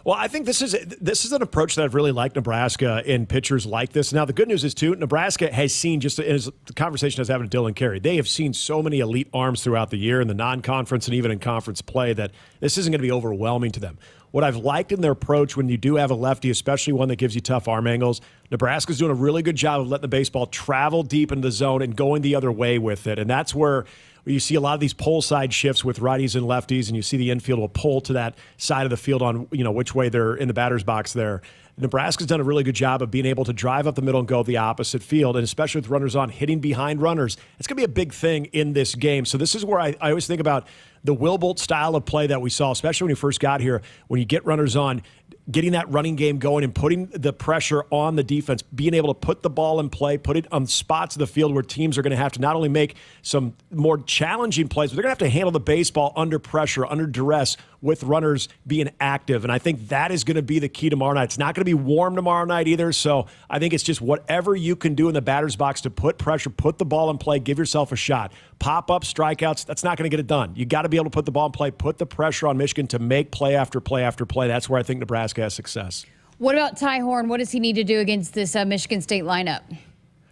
Well, I think this is an approach that I've really liked Nebraska in pitchers like this. Now, the good news is, too, Nebraska has seen, just as the conversation I was having with Dylan Kerry, they have seen so many elite arms throughout the year in the non-conference and even in conference play that this isn't going to be overwhelming to them. What I've liked in their approach when you do have a lefty, especially one that gives you tough arm angles, Nebraska's doing a really good job of letting the baseball travel deep into the zone and going the other way with it. And that's where you see a lot of these pole side shifts with righties and lefties, and you see the infield will pull to that side of the field on which way they're in the batter's box there. Nebraska's done a really good job of being able to drive up the middle and go the opposite field, and especially with runners on, hitting behind runners. It's going to be a big thing in this game. So this is where I always think about the Wilbolt style of play that we saw, especially when he first got here, when you get runners on, getting that running game going and putting the pressure on the defense, being able to put the ball in play, put it on spots of the field where teams are going to have to not only make some more challenging plays, but they're going to have to handle the baseball under pressure, under duress, with runners being active. And I think that is going to be the key tomorrow night. It's not going to be warm tomorrow night either, so I think it's just whatever you can do in the batter's box to put pressure, put the ball in play, give yourself a shot. Pop-up, strikeouts, that's not going to get it done. You got to be able to put the ball in play, put the pressure on Michigan to make play after play after play. That's where I think Nebraska has success. What about Ty Horn? What does he need to do against this Michigan State lineup?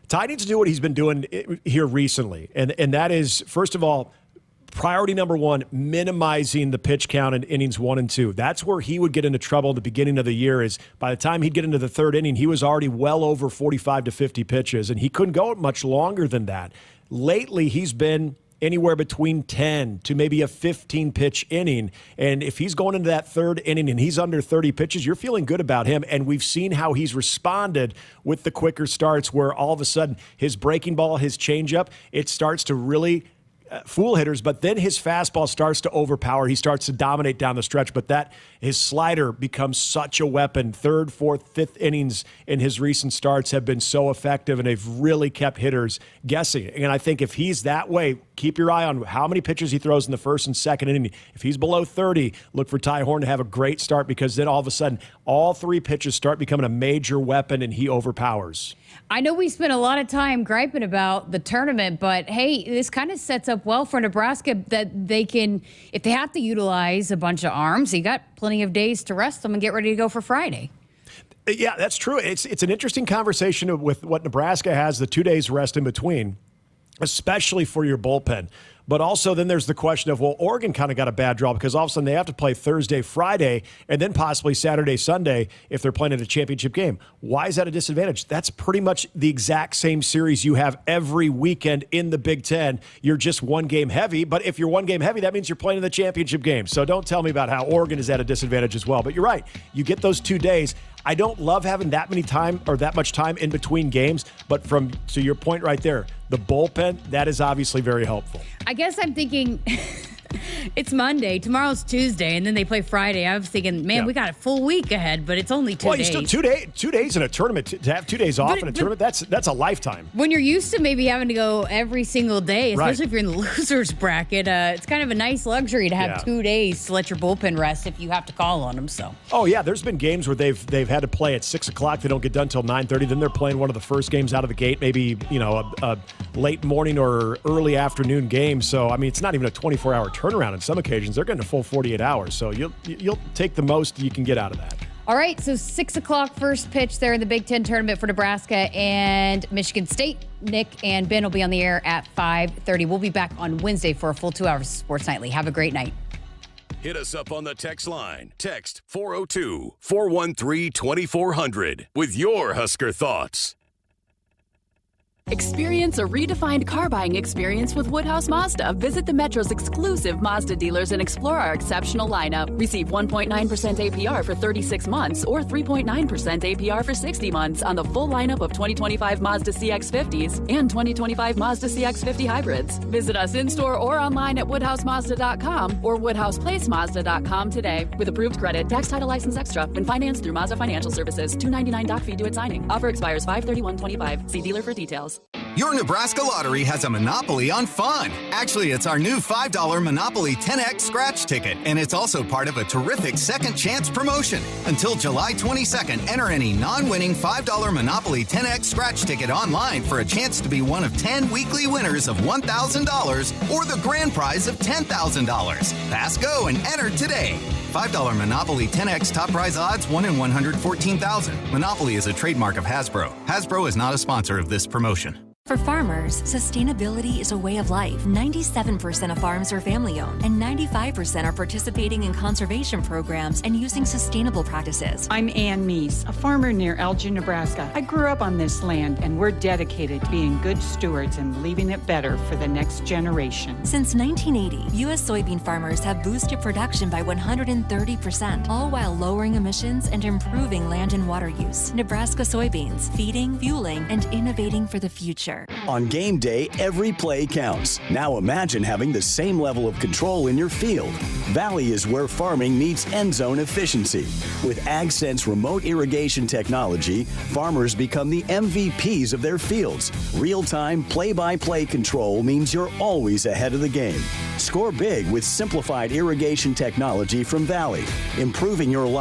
Ty needs to do what he's been doing here recently, and that is, first of all, priority number one, minimizing the pitch count in innings 1 and 2. That's where he would get into trouble at the beginning of the year, is by the time he'd get into the third inning, he was already well over 45 to 50 pitches, and he couldn't go much longer than that. Lately, he's been anywhere between 10 to maybe a 15-pitch inning. And if he's going into that third inning and he's under 30 pitches, you're feeling good about him. And we've seen how he's responded with the quicker starts, where all of a sudden his breaking ball, his changeup, it starts to really fool hitters, but then his fastball starts to overpower. He starts to dominate down the stretch, but his slider becomes such a weapon. 3rd, 4th, 5th innings in his recent starts have been so effective, and they've really kept hitters guessing. And I think if he's that way, keep your eye on how many pitches he throws in the first and second inning. If he's below 30, look for Ty Horn to have a great start, because then all of a sudden all 3 pitches start becoming a major weapon and he overpowers. I know we spent a lot of time griping about the tournament, but hey, this kind of sets up well for Nebraska that they can, if they have to utilize a bunch of arms, you got plenty of days to rest them and get ready to go for Friday. Yeah, that's true. It's an interesting conversation with what Nebraska has, the 2 days rest in between, especially for your bullpen. But also then there's the question of, well, Oregon kind of got a bad draw because all of a sudden they have to play Thursday, Friday, and then possibly Saturday, Sunday if they're playing in a championship game. Why is that a disadvantage? That's pretty much the exact same series you have every weekend in the Big Ten. You're just 1 game heavy, but if you're 1 game heavy, that means you're playing in the championship game. So don't tell me about how Oregon is at a disadvantage as well. But you're right. You get those 2 days. I don't love having that much time in between games, but to your point right there, the bullpen, that is obviously very helpful. I guess I'm thinking it's Monday, tomorrow's Tuesday, and then they play Friday. I was thinking, man, we got a full week ahead, but it's only 2 days. Well, you still 2 days in a tournament. To have 2 days off in a tournament, that's a lifetime. When you're used to maybe having to go every single day, especially Right. if you're in the losers bracket, it's kind of a nice luxury to have 2 days to let your bullpen rest if you have to call on them. So. Oh yeah, there's been games where they've had to play at 6 o'clock. They don't get done until 9:30. Then they're playing one of the first games out of the gate, maybe a late morning or early afternoon game. So I mean, it's not even a 24-hour turnaround in some occasions. They're getting a full 48 hours. So you'll take the most you can get out of that. All right, so 6 o'clock first pitch there in the Big Ten tournament for Nebraska and Michigan State. Nick and Ben will be on the air at 5:30. We'll be back on Wednesday for a full 2 hours of Sports Nightly. Have a great night. Hit us up on the text line. Text 402-413-2400 with your Husker thoughts. Experience a redefined car buying experience with Woodhouse Mazda. Visit the Metro's exclusive Mazda dealers and explore our exceptional lineup. Receive 1.9% APR for 36 months or 3.9% APR for 60 months on the full lineup of 2025 Mazda CX-50s and 2025 Mazda CX-50 hybrids. Visit us in-store or online at woodhousemazda.com or woodhouseplacemazda.com today. With approved credit, tax, title, license extra, when financed through Mazda Financial Services. $299 doc fee due at signing. Offer expires 5/31/25. See dealer for details. Your Nebraska Lottery has a monopoly on fun. Actually, it's our new $5 Monopoly 10X scratch ticket, and it's also part of a terrific second chance promotion. Until July 22nd, enter any non-winning $5 Monopoly 10X scratch ticket online for a chance to be one of 10 weekly winners of $1,000 or the grand prize of $10,000. Pass go and enter today. $5 Monopoly 10X top prize odds 1 in 114,000. Monopoly is a trademark of Hasbro. Hasbro is not a sponsor of this promotion. For farmers, sustainability is a way of life. 97% of farms are family-owned, and 95% are participating in conservation programs and using sustainable practices. I'm Ann Meese, a farmer near Elgin, Nebraska. I grew up on this land, and we're dedicated to being good stewards and leaving it better for the next generation. Since 1980, U.S. soybean farmers have boosted production by 130%, all while lowering emissions and improving land and water use. Nebraska soybeans, feeding, fueling, and innovating for the future. On game day, every play counts. Now imagine having the same level of control in your field. Valley is where farming meets end zone efficiency. With AgSense remote irrigation technology, farmers become the MVPs of their fields. Real-time, play-by-play control means you're always ahead of the game. Score big with simplified irrigation technology from Valley, improving your life.